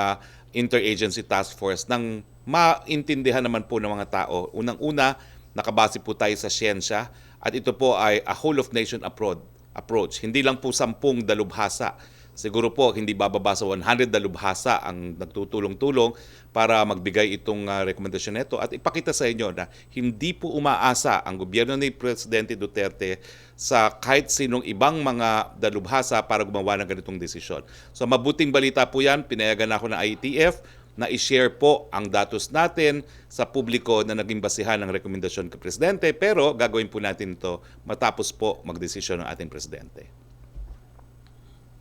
Interagency Task Force nang maintindihan naman po ng mga tao. Unang-una, nakabase po tayo sa siyensya at ito po ay a whole of nation approach. Hindi lang po 10 dalubhasa. Siguro po hindi bababa sa 100 dalubhasa ang nagtutulong-tulong para magbigay itong rekomendasyon nito at ipakita sa inyo na hindi po umaasa ang gobyerno ni Presidente Duterte sa kahit sinong ibang mga dalubhasa para gumawa ng ganitong desisyon. So mabuting balita po yan, pinayagan ako ng IATF na i-share po ang datos natin sa publiko na naging basihan ng rekomendasyon kay Presidente, pero gagawin po natin ito matapos po magdesisyon ng ating Presidente.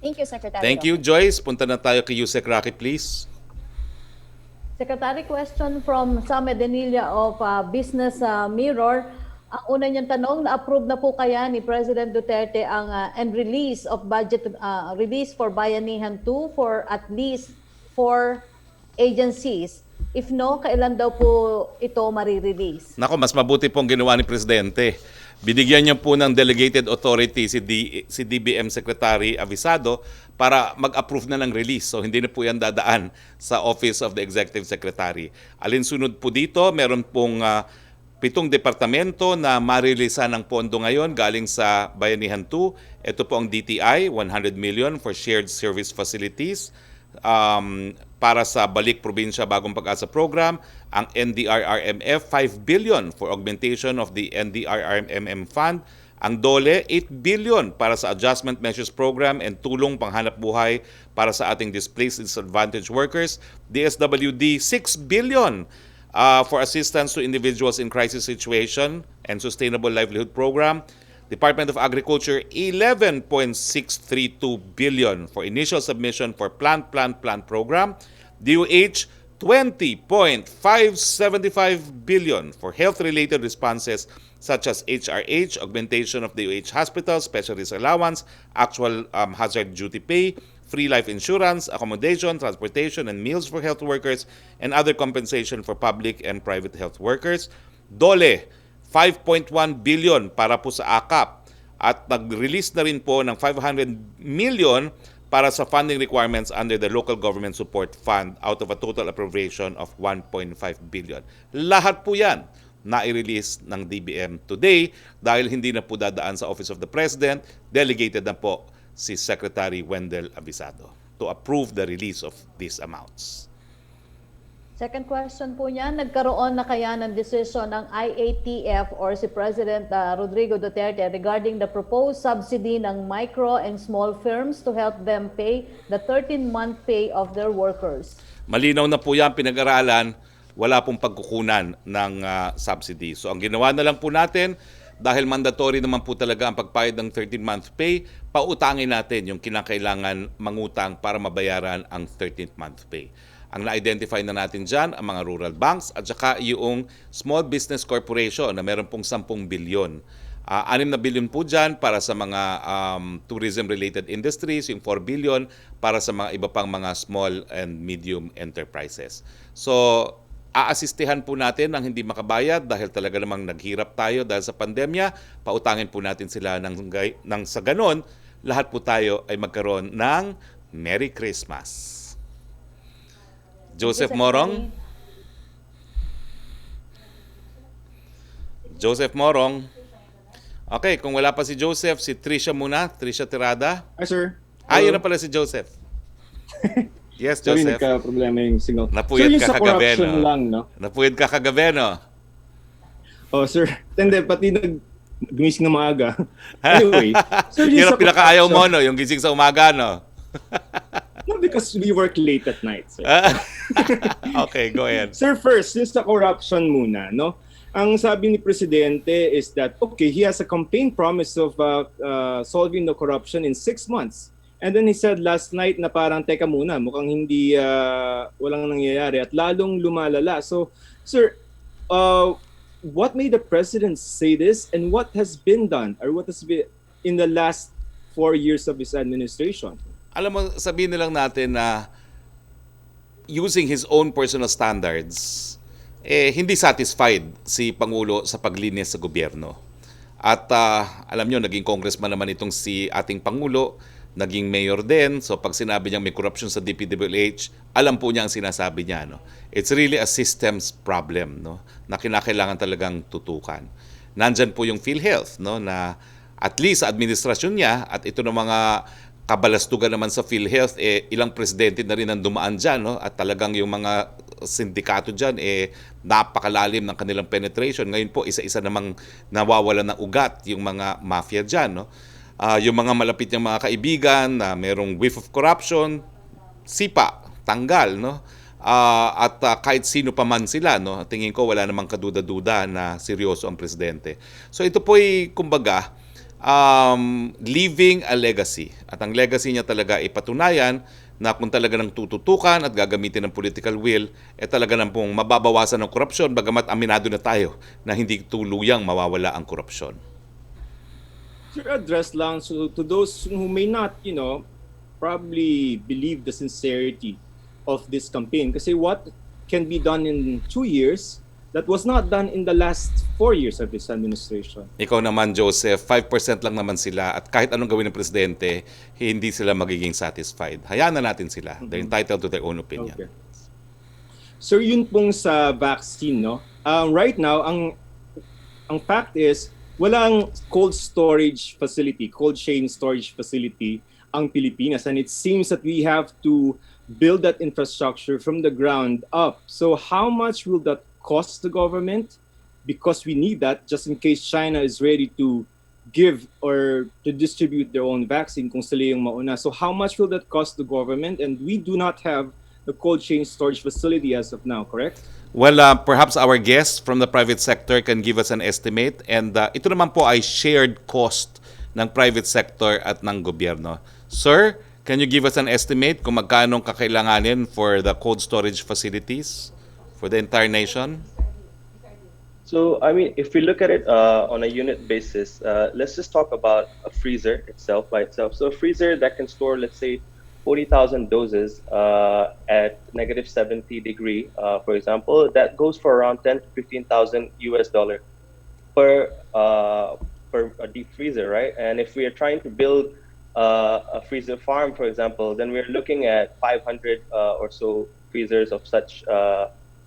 Thank you, Secretary. Thank you, Joyce. Punta na tayo kay Yusek Roque, please. Secretary, question from Sam Edenilla of Business Mirror. Ang una niyang tanong, na-approve na po kaya ni President Duterte ang and release of budget release for Bayanihan 2 for at least 4 agencies? If no, kailan daw po ito marirelease? Nako, mas mabuti pong ginawa ni Presidente. Binigyan niyo po ng delegated authority si DBM Secretary Avisado para mag-approve na ng release. So hindi na po yan dadaan sa Office of the Executive Secretary. Alinsunod po dito, meron pong 7 departamento na marilisan ng pondo ngayon galing sa Bayanihan 2. Ito po ang DTI, 100 million for shared service facilities. Para sa Balik Probinsya Bagong Pag-asa Program, ang NDRRMF 5 billion for augmentation of the NDRRMM Fund, ang DOLE 8 billion para sa Adjustment Measures Program and tulong panghanap buhay para sa ating displaced disadvantaged workers, DSWD 6 billion for assistance to individuals in crisis situation and sustainable livelihood program, Department of Agriculture, 11.632 billion for initial submission for plant program. DOH, 20.575 billion for health-related responses such as HRH, augmentation of DOH hospitals, specialist allowance, actual hazard duty pay. free life insurance, accommodation, transportation, and meals for health workers, and other compensation for public and private health workers. Dole, 5.1 billion para po sa AKAP. At nag-release na rin po ng 500 million para sa funding requirements under the Local Government Support Fund out of a total appropriation of 1.5 billion. Lahat po yan na-release ng DBM today dahil hindi na po dadaan sa Office of the President, delegated na po si Secretary Wendell Avisado to approve the release of these amounts. Second question po niya, nagkaroon na kaya ng decision ng IATF or si President Rodrigo Duterte regarding the proposed subsidy ng micro and small firms to help them pay the 13-month pay of their workers? Malinaw na po yan, pinag-aralan, wala pong pagkukunan ng subsidy. So ang ginawa na lang po natin, dahil mandatory naman po talaga ang pagbayad ng 13-month pay, pautangin natin yung kinakailangan mangutang para mabayaran ang 13th month pay. Ang na-identify na natin dyan, ang mga rural banks at saka yung small business corporation na meron pong 10 bilyon. 6 na bilyon po dyan para sa mga tourism-related industries, yung 4 billion para sa mga iba pang mga small and medium enterprises. So, aasistihan po natin ang hindi makabayad dahil talaga namang naghirap tayo dahil sa pandemya. Pautangin po natin sila ng sa ganon, lahat po tayo ay magkaroon ng Merry Christmas. Joseph Morong. Joseph Morong. Okay, kung wala pa si Joseph, si Trisha muna. Trisha Tirada. Hi, sir. Yun na pala si Joseph. Yes, Sorry, Joseph. nagka-problema yung signal. Napuyat so, ka kagabi, no? Lang, no? Napuyat ka kagabi, no? Oh, sir. Hindi, pati gumising na maaga. Anyway. So, Yun ang pinakaayaw mo, no? Yung gising sa umaga, no? No, because we work late at night, sir. Okay, go ahead. Sir, first, just sa corruption muna, no? Ang sabi ni Presidente is that, okay, he has a campaign promise of solving the corruption in 6 months. And then he said last night na parang, teka muna, mukhang hindi, walang nangyayari at lalong lumalala. So, sir, what made the President say this and what has been done or what has been in the last 4 years of his administration? Alam mo, sabihin na lang natin na using his own personal standards, hindi satisfied si Pangulo sa paglinis sa gobyerno. At alam nyo, naging congressman naman itong si ating Pangulo, naging mayor din. So pag sinabi niyang may corruption sa DPWH, alam po niya ang sinasabi niya. No? It's really a systems problem, no? Na kinakailangan talagang tutukan. Nandyan po yung PhilHealth, no? Na at least sa administrasyon niya at ito ng mga kabalastugan naman sa PhilHealth, ilang presidente na rin ang dumaan dyan, no? At talagang yung mga sindikato dyan, napakalalim ng kanilang penetration. Ngayon po, isa-isa namang nawawalan ng ugat yung mga mafia dyan, no? Yung mga malapit niyang mga kaibigan na merong whiff of corruption, sipa, tanggal, no? At kahit sino pa man sila, no? Tingin ko wala namang kaduda-duda na seryoso ang presidente. So ito po'y, kumbaga, leaving a legacy. At ang legacy niya talaga ay patunayan na kung talaga nang tututukan at gagamitin ng political will, talaga nang pong mababawasan ng korupsyon, bagamat aminado na tayo na hindi tuluyang mawawala ang korupsyon. Sir, address lang to those who may not, probably believe the sincerity of this campaign. Kasi what can be done in 2 years that was not done in the last 4 years of this administration. Ikaw naman, Joseph, 5% lang naman sila at kahit anong gawin ng presidente, hindi sila magiging satisfied. Hayaan na natin sila. They're entitled to their own opinion. Okay. So yun pong sa vaccine, no? Right now, ang fact is, walang cold chain storage facility ang Pilipinas, and it seems that we have to build that infrastructure from the ground up. So how much will that cost the government? Because we need that just in case China is ready to give or to distribute their own vaccine kung sila yung mauna. So how much will that cost the government? And we do not have the cold chain storage facility as of now, correct? Well, perhaps our guests from the private sector can give us an estimate. And ito naman po ay shared cost ng private sector at ng gobyerno. Sir, can you give us an estimate kung magkano kakailanganin for the cold storage facilities for the entire nation? So, I mean, if we look at it on a unit basis, let's just talk about a freezer itself by itself. So a freezer that can store, let's say, 40,000 doses at -70 degree, for example, that goes for around 10 to 15,000 US dollar per a deep freezer, right? And if we are trying to build a freezer farm, for example, then we're looking at 500 or so freezers of such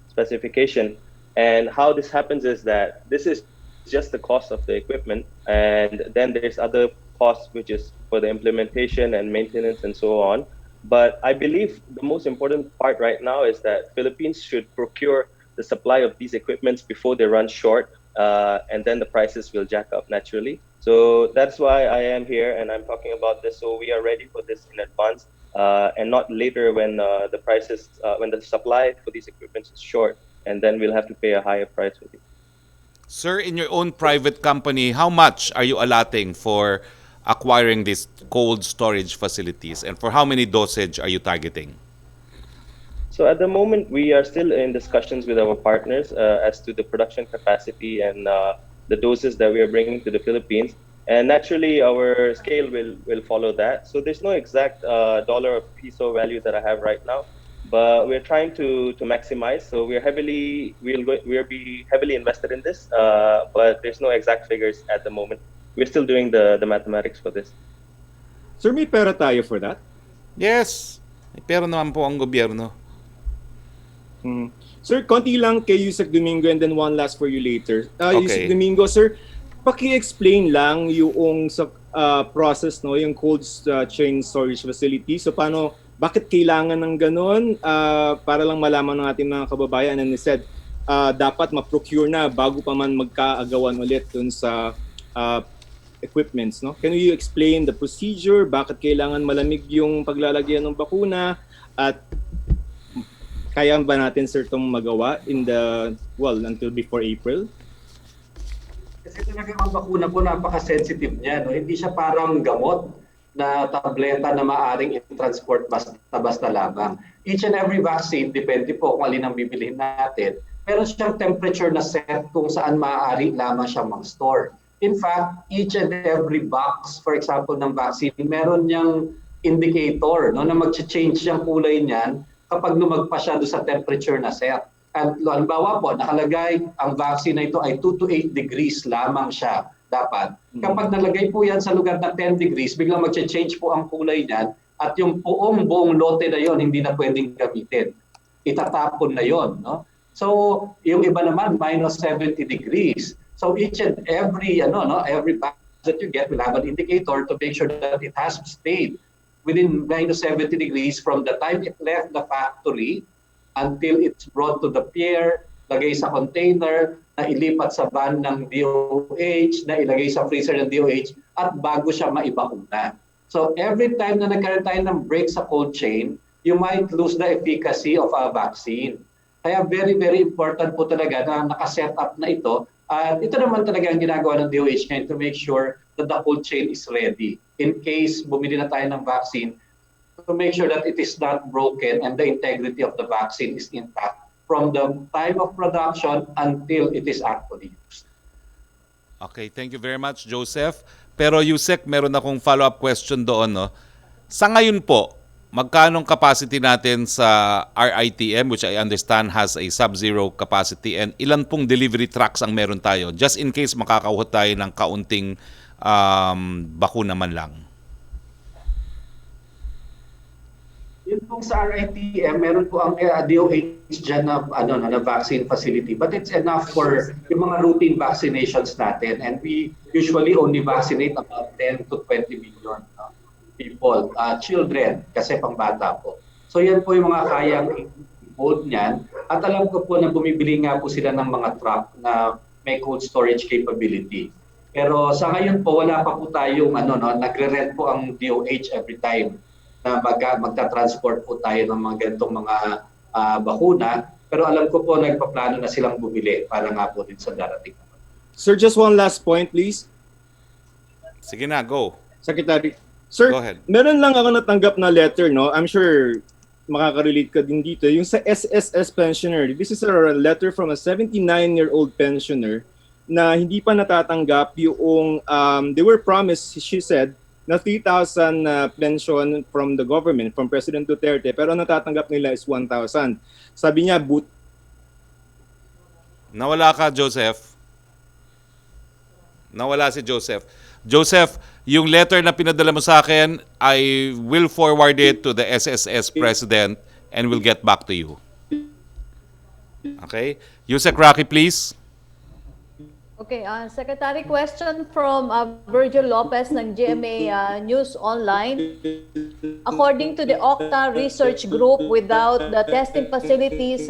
specification. And how this happens is that this is just the cost of the equipment, and then there's other costs, which is for the implementation and maintenance and so on. But I believe the most important part right now is that Philippines should procure the supply of these equipments before they run short, and then the prices will jack up naturally. So that's why I am here and I'm talking about this. So we are ready for this in advance, and not later when the prices, when the supply for these equipments is short, and then we'll have to pay a higher price for it. Sir, in your own private company, how much are you allotting for acquiring these cold storage facilities, and for how many dosage are you targeting? So at the moment, we are still in discussions with our partners as to the production capacity and the doses that we are bringing to the Philippines. And naturally, our scale will follow that. So there's no exact dollar or peso value that I have right now, but we're trying to maximize. So we'll be heavily invested in this, but there's no exact figures at the moment. We're still doing the mathematics for this. Sir, may pera tayo for that? Yes, pero naman po ang gobyerno. Sir, konti lang kay Yusek Domingo and then one last for you later. Yusek Okay. Domingo, sir, paki-explain lang yung sa process, no, yung cold chain storage facility. So paano, bakit kailangan ng ganun? Para lang malaman ng ating mga kababayan, and he said, dapat ma-procure na bago pa man magkaagawan ulit dun sa equipments, no? Can you explain the procedure? Bakit kailangan malamig yung paglalagyan ng bakuna? At kaya ba natin, sir, itong magawa until before April? Kasi talaga ang bakuna po napaka-sensitive niya. No? Hindi siya parang gamot na tableta na maaring i-transport basta-basta lamang. Each and every vaccine, depende po kung alin ang bibilihin natin, meron siyang temperature na set kung saan maaari lamang siyang mag-store. In fact, each and every box, for example, ng vaccine, meron niyang indicator, no, na mag-change yung kulay niyan kapag lumagpas siya doon sa temperature na set. At halimbawa po, nakalagay ang vaccine na ito ay 2 to 8 degrees lamang siya dapat. Kapag nalagay po yan sa lugar na 10 degrees, biglang mag-change po ang kulay niyan at yung buong lote na yon hindi na pwedeng gamitin. Itatapon na yon, no? So, yung iba naman, minus 70 degrees. So, each and every, every box that you get will have an indicator to make sure that it has stayed within minus 70 degrees from the time it left the factory until it's brought to the pier, lagay sa container, na ilipat sa van ng DOH, na ilagay sa freezer ng DOH, at bago siya maibakuna. So every time na nagkaroon tayo ng break sa cold chain, you might lose the efficacy of a vaccine. Kaya very, very important po talaga na nakaset up na ito. At ito naman talaga ang ginagawa ng DOH ngayon to make sure that the cold chain is ready. In case bumili na tayo ng vaccine, to make sure that it is not broken and the integrity of the vaccine is intact from the time of production until it is actually used. Okay, thank you very much, Joseph. Pero Yusek, meron akong follow-up question doon, no? Sa ngayon po, magkano capacity natin sa RITM, which I understand has a sub-zero capacity, and ilan pong delivery trucks ang meron tayo, just in case makakakuha tayo ng kaunting bakuna man lang? Yun pong sa RITM, meron po ang DOH dyan na, na vaccine facility. But it's enough for yung mga routine vaccinations natin. And we usually only vaccinate about 10 to 20 million people, children, kasi pang bata po. So yan po yung mga kayang hold niyan. At alam ko po na bumibili nga po sila ng mga truck na may cold storage capability. Pero sa ngayon po, wala pa po tayong nagre-rent po ang DOH every time na magta-transport po tayo ng mga ganitong mga bakuna. Pero alam ko po, nagpaplano na silang bumili para nga po din sa darating. Sir, just one last point, please. Sige na, go. Secretary. Sir, Go ahead. meron lang ako natanggap na letter, no? I'm sure makaka-relate ka din dito. Yung sa SSS pensioner, this is a letter from a 79-year-old pensioner na hindi pa natatanggap yung, they were promised, she said, na 3,000 na pension from the government, from President Duterte, pero ang natatanggap nila is 1,000. Sabi niya, Nawala ka, Joseph. Nawala si Joseph. Joseph, yung letter na pinadala mo sa akin, I will forward it to the SSS President and will get back to you. Okay? Yusek Roque, please. Okay, Secretary, question from Virgil Lopez ng GMA News Online. According to the Octa Research Group, without the testing facilities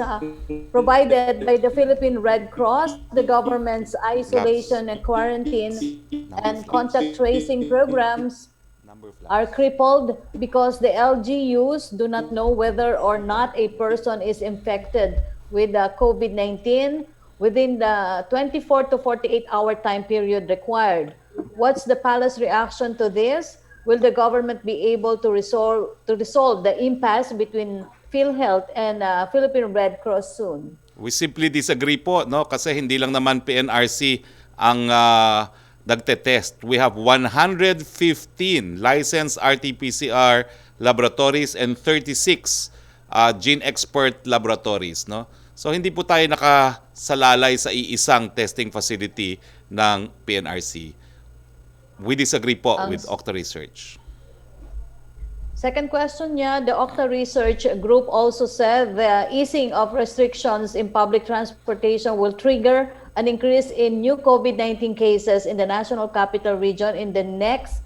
provided by the Philippine Red Cross, the government's isolation and quarantine and contact tracing programs are crippled because the LGUs do not know whether or not a person is infected with COVID-19 within the 24 to 48-hour time period required. What's the palace reaction to this? Will the government be able to resolve the impasse between PhilHealth and Philippine Red Cross soon? We simply disagree po, no? Kasi hindi lang naman PNRC ang nagte-test. We have 115 licensed RT-PCR laboratories and 36 gene expert laboratories, no? So hindi po tayo nakasalalay sa iisang testing facility ng PNRC. We disagree po with Octa Research. Second question niya, the Octa Research Group also said the easing of restrictions in public transportation will trigger an increase in new COVID-19 cases in the National Capital Region in the next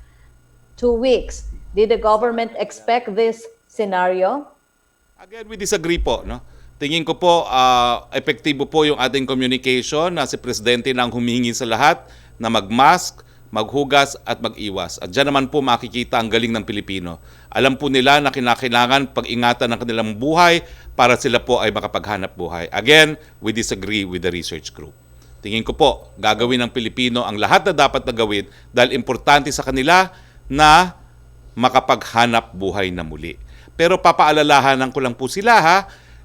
2 weeks. Did the government expect this scenario? Again, we disagree po, no? Tingin ko po, epektibo po yung ating communication na si Presidente nang humingi sa lahat na mag-mask, maghugas at mag-iwas. At dyan naman po makikita ang galing ng Pilipino. Alam po nila na kinakailangan pag-ingatan ng kanilang buhay para sila po ay makapaghanap buhay. Again, we disagree with the research group. Tingin ko po, gagawin ng Pilipino ang lahat na dapat na gawin dahil importante sa kanila na makapaghanap buhay na muli. Pero papaalalahanan ko lang po sila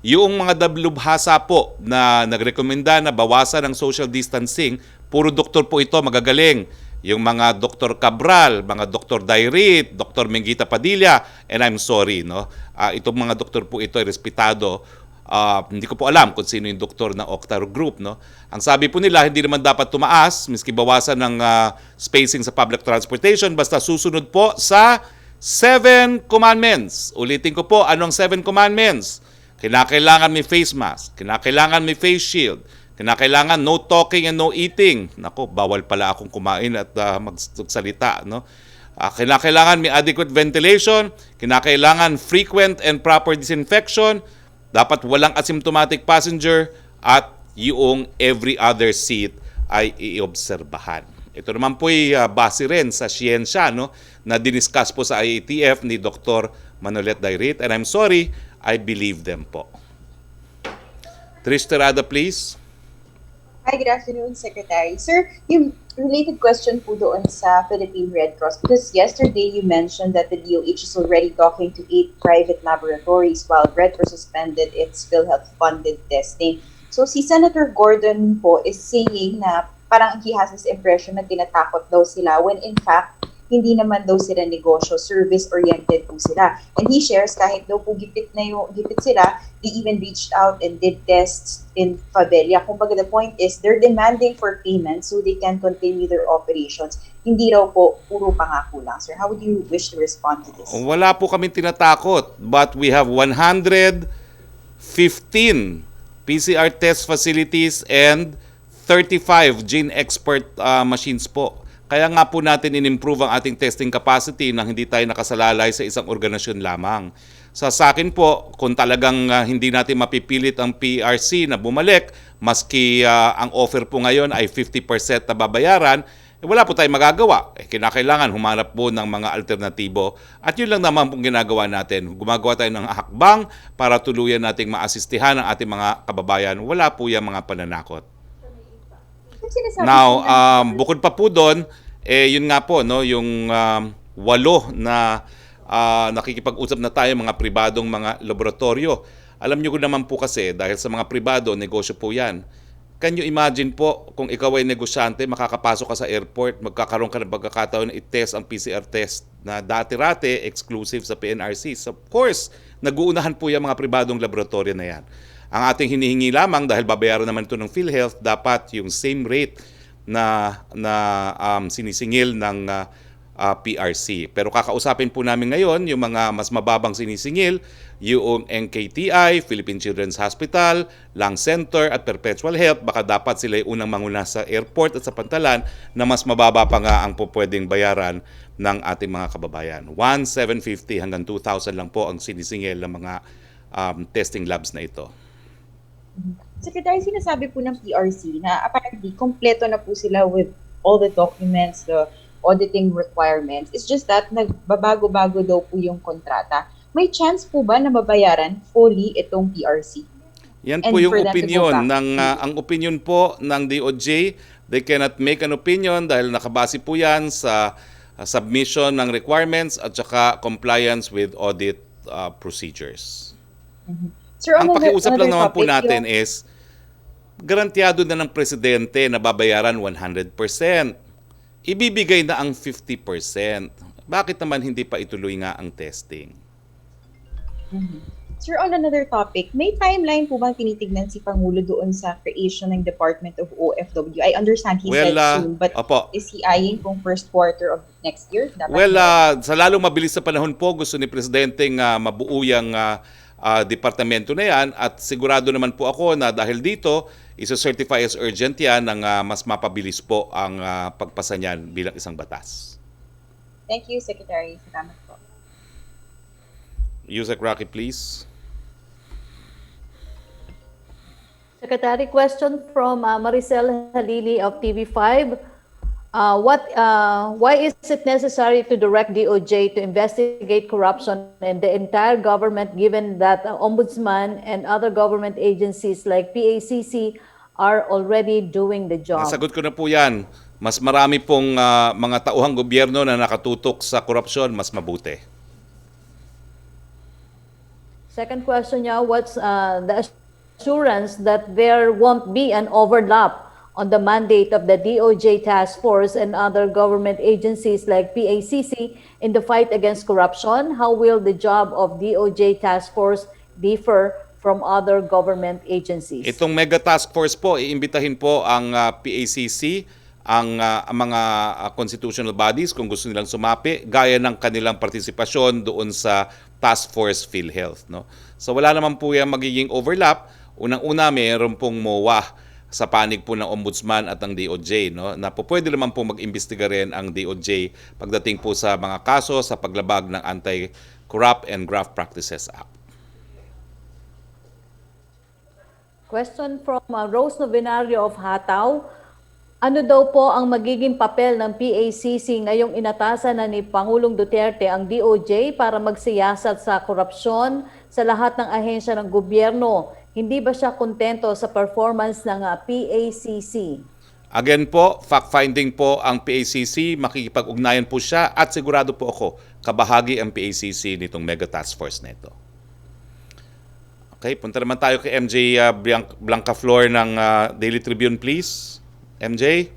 yung mga dablubhasa po na nagrekomenda na bawasan ang social distancing, puro doktor po ito magagaling. Yung mga Dr. Cabral, mga Dr. Dairit, Dr. Mengita Padilla, and I'm sorry, no? Itong mga doktor po ito ay respetado. Hindi ko po alam kung sino yung doktor ng Octa Group, no? Ang sabi po nila, hindi naman dapat tumaas, miski bawasan ng spacing sa public transportation, basta susunod po sa 7 commandments. Ulitin ko po, anong 7 commandments? Kinakailangan may face mask, kinakailangan may face shield, kinakailangan no talking and no eating. Nako, bawal pala akong kumain at magsalita, no? Kinakailangan may adequate ventilation, kinakailangan frequent and proper disinfection, dapat walang asymptomatic passenger, at yung every other seat ay iobserbahan. Ito naman po ay base rin sa siyensya, no, na diniscuss po sa IATF ni Dr. Manolet Dairit, and I'm sorry, I believe them po. Trish Terada, please. Hi, good afternoon, Secretary. Sir, yung related question po doon sa Philippine Red Cross, because yesterday you mentioned that the DOH is already talking to 8 private laboratories while Red Cross suspended its PhilHealth-funded testing. So si Senator Gordon po is saying na parang he has this impression na tinatakot daw sila when in fact, hindi naman daw sila negosyo, service-oriented po sila. And he shares kahit daw po gipit sila, they even reached out and did tests in Favela. Kumbaga the point is, they're demanding for payment so they can continue their operations. Hindi raw po puro pangako lang. Sir, how would you wish to respond to this? Wala po kami tinatakot, but we have 115 PCR test facilities and 35 gene expert machines po. Kaya nga po natin in-improve ang ating testing capacity nang hindi tayo nakasalalay sa isang organisasyon lamang. Sa akin po, kung talagang hindi natin mapipilit ang PRC na bumalik, maski ang offer po ngayon ay 50% na babayaran, wala po tayong magagawa. Kinakailangan humanap po ng mga alternatibo. At yun lang naman pong ginagawa natin. Gumagawa tayo ng hakbang para tuluyan nating maasistihan ang ating mga kababayan. Wala po yung mga pananakot. Now, bukod pa po doon, yun nga po, no, yung 8 na nakikipag-usap na tayo mga pribadong mga laboratorio. Alam niyo naman po kasi, dahil sa mga pribado, negosyo po yan. Can you imagine po, kung ikaw ay negosyante, makakapasok ka sa airport, magkakaroon ka ng pagkakataon na i-test ang PCR test na dati-rate exclusive sa PNRC. So, of course, nag-uunahan po yung mga pribadong laboratorio na yan. Ang ating hinihingi lamang, dahil babayaran naman ito ng PhilHealth, dapat yung same rate na sinisingil ng PRC. Pero kakausapin po namin ngayon yung mga mas mababang sinisingil, yung NKTI, Philippine Children's Hospital, Lung Center at Perpetual Health. Baka dapat sila yung unang manguna sa airport at sa pantalan na mas mababa pa nga ang pwedeng bayaran ng ating mga kababayan. 1,750 hanggang 2,000 lang po ang sinisingil ng mga testing labs na ito. Secretary, sinasabi po ng PRC na apparently kompleto na po sila with all the documents, the auditing requirements. It's just that nagbabago-bago daw po yung kontrata. May chance po ba na mabayaran fully itong PRC? Yan po yung opinion ang opinion po ng DOJ. They cannot make an opinion dahil nakabase po yan sa submission ng requirements at saka compliance with audit procedures. Sir, ang pakiusap lang naman po natin is garantyado na ng presidente na babayaran 100%. Ibibigay na ang 50%. Bakit naman hindi pa ituloy nga ang testing? Sir, on another topic, may timeline po bang tinitignan si Pangulo doon sa creation ng Department of OFW? I understand he said soon, but is he eyeing kung first quarter of next year? Sa lalong mabilis na panahon po, gusto ni Presidenteng mabuo yung departamento na yan at sigurado naman po ako na dahil dito, isa-certify as urgent yan ng mas mapabilis po ang pagpasa niyan bilang isang batas. Thank you, Secretary. Salamat po. Yusek Roque, please. Secretary, question from Maricel Halili of TV5. Why is it necessary to direct DOJ to investigate corruption in the entire government given that Ombudsman and other government agencies like PACC are already doing the job? Nasagot ko na po yan. Mas marami pong mga tauhang gobyerno na nakatutok sa korupsyon, mas mabuti. Second question niya, what's the assurance that there won't be an overlap on the mandate of the DOJ task force and other government agencies like PACC in the fight against corruption? How will the job of DOJ task force differ from other government agencies? Itong mega task force po, iimbitahin po ang PACC, ang mga constitutional bodies kung gusto nilang sumapi, gaya ng kanilang partisipasyon doon sa task force PhilHealth. No? So wala naman po yung magiging overlap. Unang-una, mayroon pong MOA sa panig po ng Ombudsman at ng DOJ, no? Na po pwede naman po mag-imbestiga rin ang DOJ pagdating po sa mga kaso sa paglabag ng Anti-Corrupt and Graft Practices Act. Question from Rose Novenario of Hataw. Ano daw po ang magiging papel ng PACC ngayong inatasan na ni Pangulong Duterte ang DOJ para magsiyasat sa korupsyon sa lahat ng ahensya ng gobyerno? Hindi ba siya kontento sa performance ng PACC? Again po, fact-finding po ang PACC, makikipag-ugnayan po siya at sigurado po ako, kabahagi ang PACC nitong mega task force na ito. Okay, punta naman tayo kay MJ Blanca Flor ng Daily Tribune, please. MJ?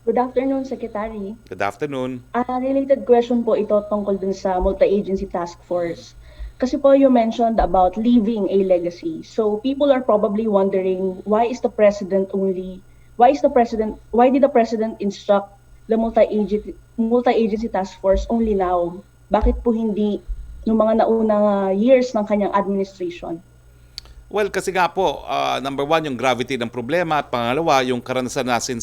Good afternoon, Secretary. Good afternoon. Related question po ito tungkol dun sa multi-agency task force. Kasi po you mentioned about leaving a legacy. So people are probably wondering why did the president instruct the multi-agency task force only now? Bakit po hindi yung mga naunang years ng kanyang administration? Well, kasi nga po, number one, yung gravity ng problema at pangalawa, yung karanasan natin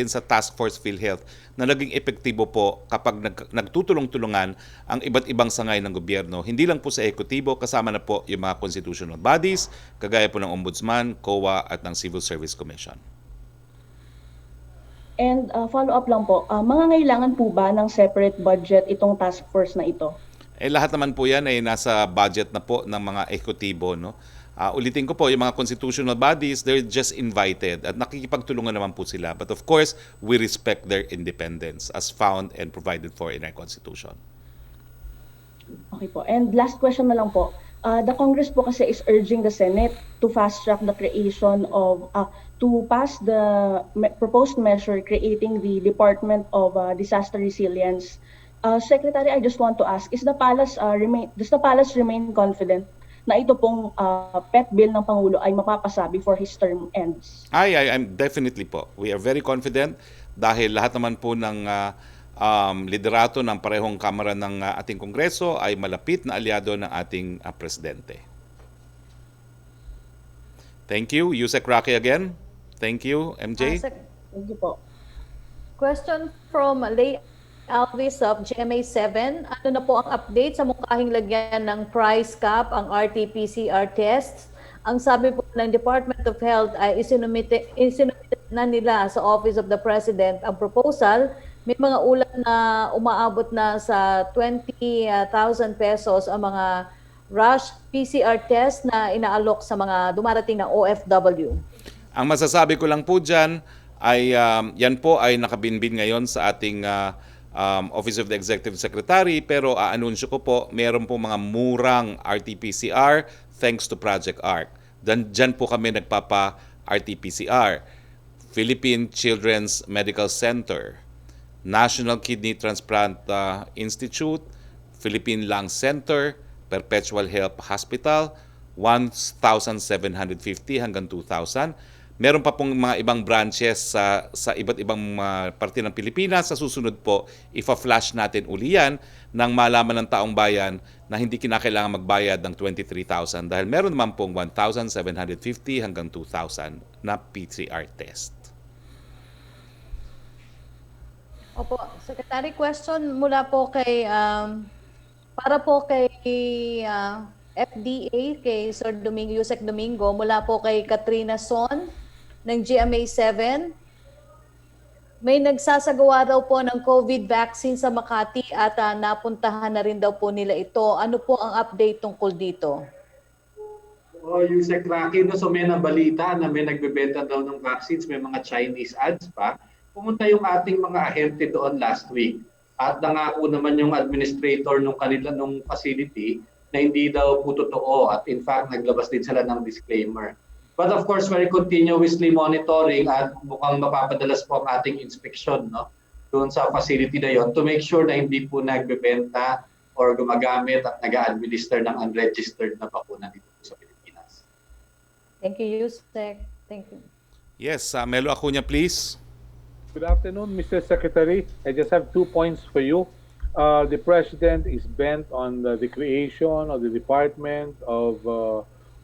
sa Task Force PhilHealth na naging epektibo po kapag nagtutulong-tulungan ang iba't ibang sangay ng gobyerno. Hindi lang po sa ekutibo, kasama na po yung mga constitutional bodies, kagaya po ng Ombudsman, COA at ng Civil Service Commission. And follow-up lang po, mangangailangan po ba ng separate budget itong task force na ito? Lahat naman po yan ay nasa budget na po ng mga ekutibo, no? Ulitin ko po, yung mga constitutional bodies, they're just invited at nakikipagtulungan naman po sila. But of course, we respect their independence as found and provided for in our Constitution. Okay po. And last question na lang po. The Congress po kasi is urging the Senate to fast-track the creation of, to pass the proposed measure creating the Department of Disaster Resilience. Secretary, I just want to ask, does the Palace remain confident na ito pong pet bill ng Pangulo ay mapapasa before his term ends? I'm definitely po. We are very confident dahil lahat naman po ng liderato ng parehong kamara ng ating Kongreso ay malapit na aliado ng ating presidente. Thank you. Yusek Roque again. Thank you, MJ. Thank you po. Question from Lay Alvis of GMA7. Ano na po ang update sa mukahing lagyan ng price cap ang RT-PCR tests? Ang sabi po ng Department of Health ay isinumite na nila sa Office of the President ang proposal. May mga ulat na umaabot na sa 20,000 pesos ang mga rush PCR test na inaalok sa mga dumarating na OFW. Ang masasabi ko lang po dyan ay yan po ay nakabinbin ngayon sa ating Office of the Executive Secretary, pero aanunsyo ko po, meron po mga murang RT-PCR thanks to Project ARC. Dyan po kami nagpapa-RT-PCR. Philippine Children's Medical Center, National Kidney Transplant Institute, Philippine Lung Center, Perpetual Health Hospital, 1,750 hanggang 2,000. Meron pa pong mga ibang branches sa iba't ibang parte ng Pilipinas. Sa susunod po, ifa-flash natin uli yan nang malaman ng taong bayan na hindi kinakailangan magbayad ng 23,000 dahil meron naman pong 1,750 hanggang 2,000 na PCR test. Opo, Secretary, question mula po kay para po kay FDA, kay Sir Domingo, Yusek Domingo, mula po kay Katrina Son ng GMA7. May nagsasagawa daw po ng COVID vaccine sa Makati at napuntahan na rin daw po nila ito. Ano po ang update tungkol dito? Yusek Roque, so may nabalita na may nagbebenta daw ng vaccines, may mga Chinese ads pa. Pumunta yung ating mga ahente doon last week at nangako naman yung administrator nung facility na hindi daw po totoo at in fact naglabas din sila ng disclaimer. But of course, we're continuously monitoring at mukhang mapapadalas po ang ating inspection doon sa facility na yon to make sure na hindi po nagbebenta or gumagamit at nag-a-administer ng unregistered na bakuna dito sa Pilipinas. Thank you, Yusek. Thank you. Yes, Melo Acuña, please. Good afternoon, Mr. Secretary. I just have 2 points for you. The President is bent on the creation of the Department of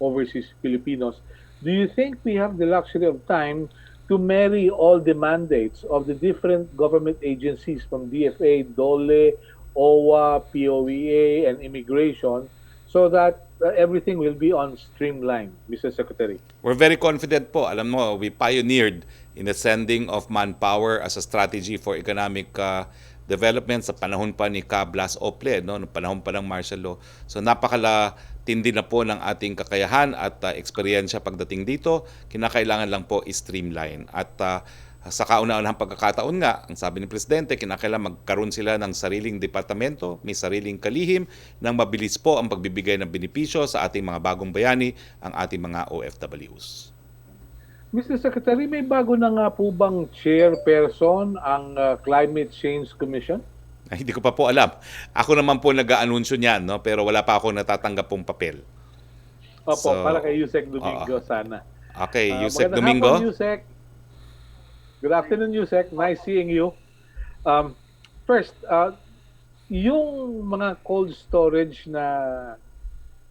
Overseas Filipinos. Do you think we have the luxury of time to marry all the mandates of the different government agencies from DFA, DOLE, OWA, POEA, and Immigration so that everything will be on streamline, Mr. Secretary? We're very confident po. Alam mo, we pioneered in the sending of manpower as a strategy for economic development sa panahon pa ni Blas Ople, no, panahon pa ng martial law. So napakatindi na po ng ating kakayahan at eksperyensya pagdating dito. Kinakailangan lang po i-streamline. At sa kauna-unahang pagkakataon nga, ang sabi ni Presidente, kinakailangan magkaroon sila ng sariling departamento, may sariling kalihim, nang mabilis po ang pagbibigay ng benepisyo sa ating mga bagong bayani, ang ating mga OFWs. Mr. Secretary, may bago na nga po bang chairperson ang Climate Change Commission? Hindi ko pa po alam. Ako naman po nag-aanunsyo niyan, no? Pero wala pa ako natatanggap pong papel. Opo, para kay Yusek Domingo sana. Okay, Yusek Domingo. Hapon, Yusek. Good afternoon, Yusek. Nice seeing you. First, yung mga cold storage na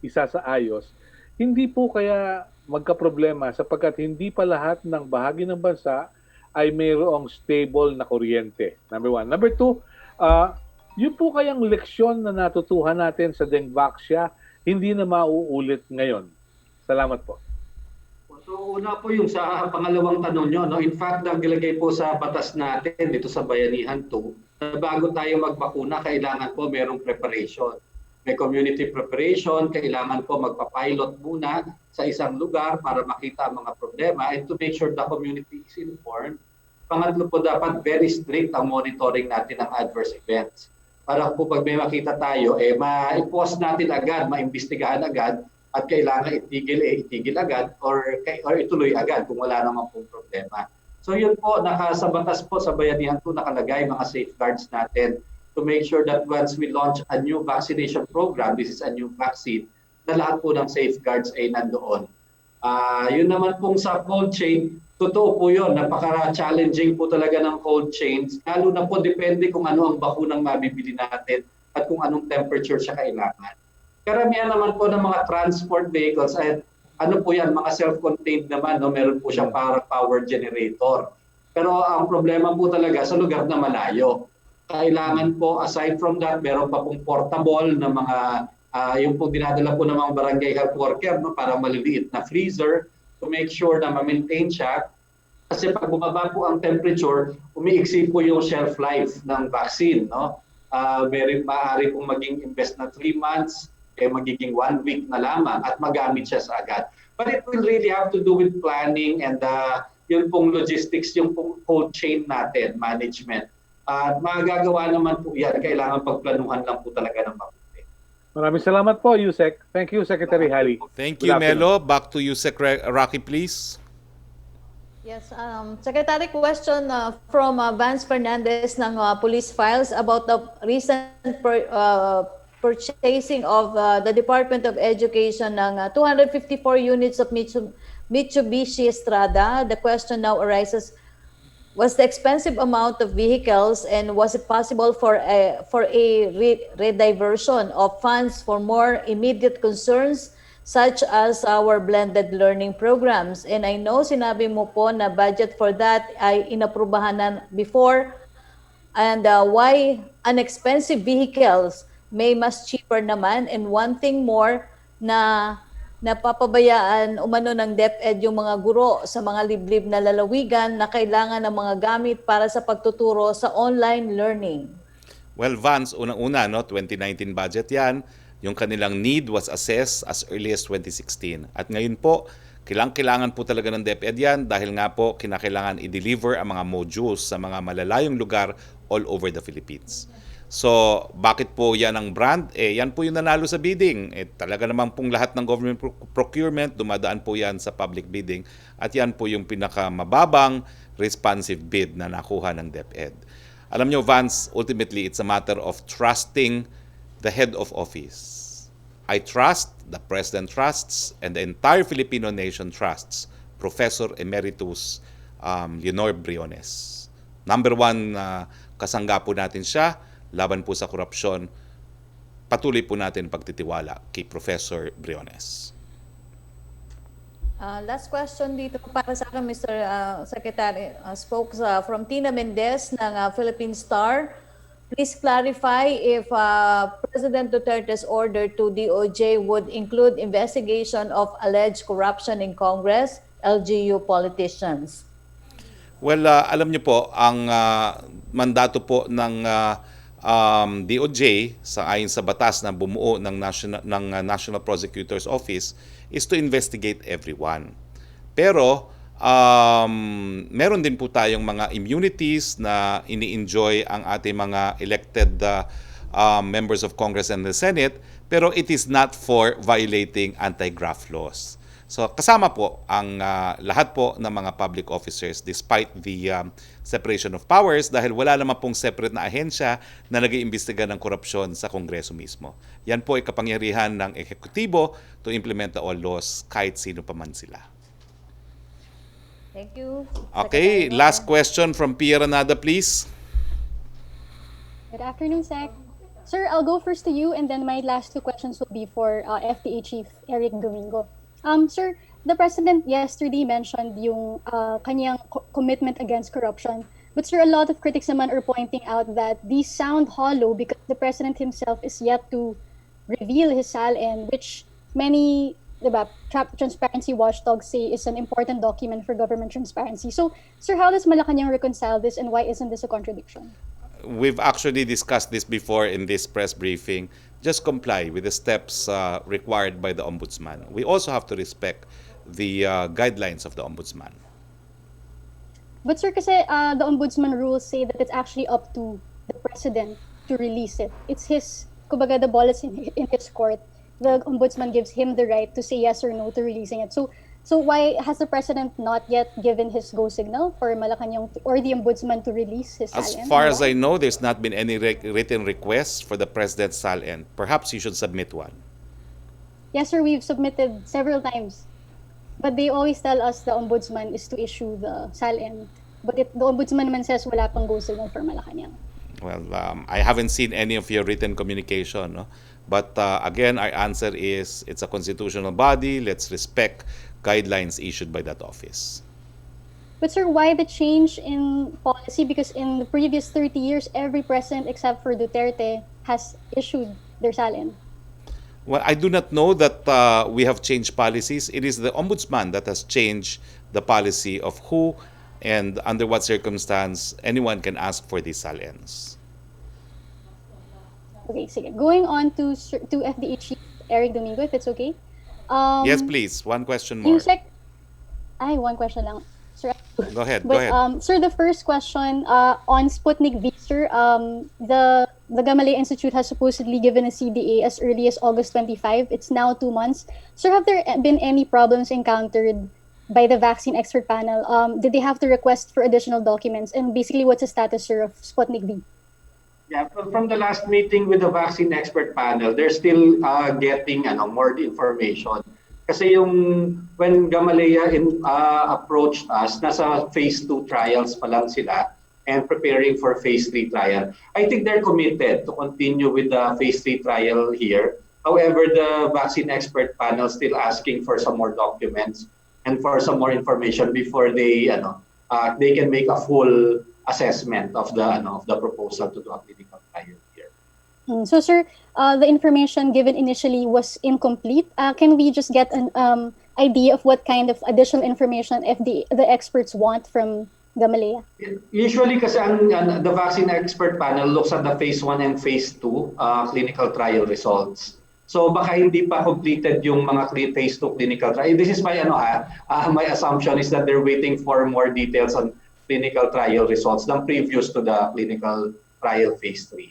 isa sa ayos, hindi po kaya magka-problema sapagkat hindi pa lahat ng bahagi ng bansa ay mayroong stable na kuryente. Number one. Number two, yun po kayang leksyon na natutuhan natin sa Dengvaxia, hindi na mauulit ngayon. Salamat po. So una po yung sa pangalawang tanong nyo. No? In fact, naglagay po sa batas natin dito sa Bayanihan 2 na bago tayo magbakuna, kailangan po merong preparation. May community preparation, kailangan po magpa-pilot muna sa isang lugar para makita ang mga problema and to make sure the community is informed. Pangatlo po, dapat very strict ang monitoring natin ng adverse events. para po pag may makita tayo, ma-pause natin agad, maimbestigahan agad, at kailangan itigil agad or ituloy agad kung wala naman pong problema. So yun po, sa batas po sa bayanihan po nakalagay mga safeguards natin to make sure that once we launch a new vaccination program, this is a new vaccine, na lahat po ng safeguards ay nandoon. Yun naman pong sa cold chain, totoo po yun, napaka-challenging po talaga ng cold chains, lalo na po depende kung ano ang bakunang mabibili natin at kung anong temperature siya kailangan. Karamihan naman po ng mga transport vehicles ay ano po yan, mga self-contained naman, no? Meron po siyang power generator. Pero ang problema po talaga sa lugar na malayo. Kailangan po, aside from that, meron pa pong portable na mga, yung po dinadala po ng mga barangay health worker, no? Para maliliit na freezer to make sure na ma-maintain siya. Kasi pag bumaba po ang temperature, umiiksi po yung shelf life ng vaccine. No? Maaari pong maging invest na 3 months, magiging 1 week na lamang at magamit siya sa agad. But it will really have to do with planning and yung pong logistics, yung pong cold chain natin, management. At magagawa naman po yan, kailangan pagplanuhan lang po talaga ng mabuti. Maraming salamat po, Yusek. Thank you, Secretary Hali. Thank you, Melo. Back to you, Roque, please. Yes, Secretary, question from Vance Fernandez ng Police Files about the recent purchasing of the Department of Education ng 254 units of Mitsubishi Strada. The question now arises, was the expensive amount of vehicles and was it possible for a rediversion of funds for more immediate concerns such as our blended learning programs? And I know sinabi mo po na budget for that ay inaprubahan na before, and why unexpensive vehicles may mas cheaper naman, and one thing more na napapabayaan umano ng DepEd yung mga guro sa mga liblib na lalawigan na kailangan ng mga gamit para sa pagtuturo sa online learning. Well, Vance, unang-una, no, 2019 budget yan. Yung kanilang need was assessed as early as 2016. At ngayon po, kailangan po talaga ng DepEd yan dahil nga po kinakailangan i-deliver ang mga modules sa mga malalayong lugar all over the Philippines. So, bakit po yan ang brand? Yan po yung nanalo sa bidding. Talaga naman pong lahat ng government procurement, dumadaan po yan sa public bidding. At yan po yung pinakamababang responsive bid na nakuha ng DepEd. Alam nyo, Vance, ultimately, it's a matter of trusting the head of office. I trust, the President trusts, and the entire Filipino nation trusts Professor Emeritus Leonor Briones. Number one, kasangga po natin siya laban po sa korupsyon. Patuloy po natin pagtitiwala kay Professor Briones. Last question dito para sa akin, Mr. Secretary. Spokes from Tina Mendez ng Philippine Star. Please clarify if President Duterte's order to DOJ would include investigation of alleged corruption in Congress, LGU politicians. Well, alam niyo po, ang mandato po ng DOJ ayon sa batas na bumuo ng National Prosecutor's Office is to investigate everyone. Pero meron din po tayong mga immunities na ini-enjoy ang ating mga elected members of Congress and the Senate, pero it is not for violating anti-graft laws. So kasama po ang lahat po ng mga public officers despite the separation of powers dahil wala naman pong separate na ahensya na nag-iimbestiga ng korupsyon sa Kongreso mismo. Yan po ay kapangyarihan ng ehekutibo to implement all laws kahit sino pa man sila. Thank you. Okay, last question from Pia Ranada, please. Good afternoon, Sec. Sir, I'll go first to you and then my last two questions will be for FTA Chief Eric Domingo. Sir, the President yesterday mentioned yung kanyang commitment against corruption. But sir, a lot of critics naman are pointing out that these sound hollow because the President himself is yet to reveal his SALN, which many transparency watchdogs say is an important document for government transparency. So, sir, how does Malacañang reconcile this and why isn't this a contradiction? We've actually discussed this before in this press briefing. Just comply with the steps required by the Ombudsman. We also have to respect the guidelines of the Ombudsman. But sir, kasi the Ombudsman rules say that it's actually up to the President to release it. It's his, kumbaga, the ball is in his court. The ombudsman gives him the right to say yes or no to releasing it. So why has the president not yet given his go signal for Malacañang or the ombudsman to release his As SALN? far as I know, there's not been any written request for the president's SALN. Perhaps you should submit one. Yes, sir, we've submitted several times. But they always tell us the ombudsman is to issue the SALN. But the ombudsman naman says wala pang go signal for Malacañang. Well, I haven't seen any of your written communication. No? But again, our answer is it's a constitutional body. Let's respect guidelines issued by that office. But sir, why the change in policy? Because in the previous 30 years, every president except for Duterte has issued their SALN. Well, I do not know that we have changed policies. It is the ombudsman that has changed the policy of who and under what circumstance anyone can ask for these SALNs. Okay, sige. Going on to FDA Chief Eric Domingo, if it's okay. Yes, please. One question more. Yusek, one question lang. Sir, Go ahead. but, Go ahead. Sir, the first question on Sputnik V, sir, the Gamaleya Institute has supposedly given a CDA as early as August 25. It's now 2 months. Sir, have there been any problems encountered by the vaccine expert panel? Did they have to request for additional documents? And basically, what's the status, sir, of Sputnik V? Yeah, from the last meeting with the vaccine expert panel, they're still getting more information. Kasi when Gamaleya approached us, nasa phase 2 trials pa lang sila and preparing for phase 3 trial. I think they're committed to continue with the phase 3 trial here. However, the vaccine expert panel still asking for some more documents and for some more information before they can make a full assessment of the proposal to do a clinical trial here. So, sir, the information given initially was incomplete. Can we just get an idea of what kind of additional information the experts want from Gamaleya? Usually, kasi the vaccine expert panel looks at the phase 1 and phase 2 clinical trial results. So baka hindi pa completed yung mga phase 2 clinical trial. This is my my assumption is that they're waiting for more details on clinical trial results than previous to the clinical trial phase 3.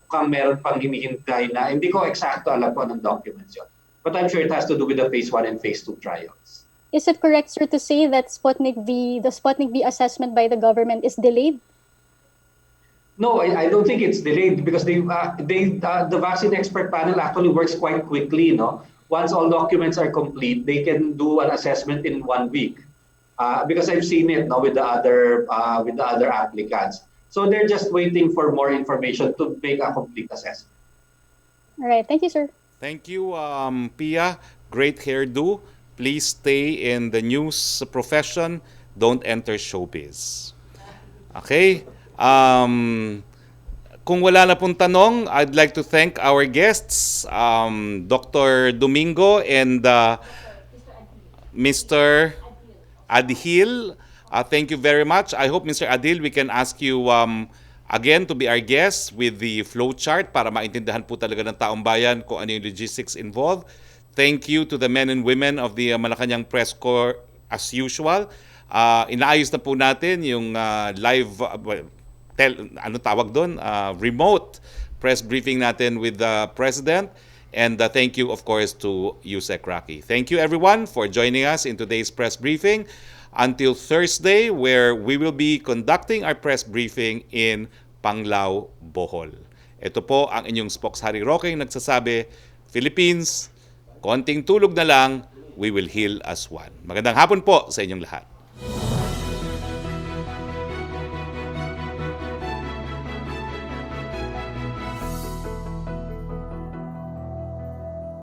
Mukhang meron pang hinihintay na, hindi ko eksakto alam po anong documents yun. But I'm sure it has to do with the phase 1 and phase 2 trials. Is it correct, sir, to say that the Sputnik V assessment by the government is delayed? No, I don't think it's delayed because the vaccine expert panel actually works quite quickly. No, once all documents are complete, they can do an assessment in 1 week. Because I've seen it with the other applicants. So they're just waiting for more information to make a complete assessment. All right, thank you, sir. Thank you, Pia. Great hairdo. Please stay in the news profession. Don't enter showbiz. Okay? Kung wala na pong tanong, I'd like to thank our guests, Dr. Domingo and Mr. Adhil. Thank you very much. I hope, Mr. Adhil, we can ask you again to be our guest with the flowchart para maintindihan po talaga ng taong bayan kung ano yung logistics involved. Thank you to the men and women of the Malacañang Press Corps as usual. Inaayos na po natin yung live, remote press briefing natin with the President. And thank you, of course, to Yusek Roque. Thank you, everyone, for joining us in today's press briefing. Until Thursday, where we will be conducting our press briefing in Panglao, Bohol. Ito po ang inyong spokeshari Roque nagsasabi, Philippines, konting tulog na lang, we will heal as one. Magandang hapon po sa inyong lahat.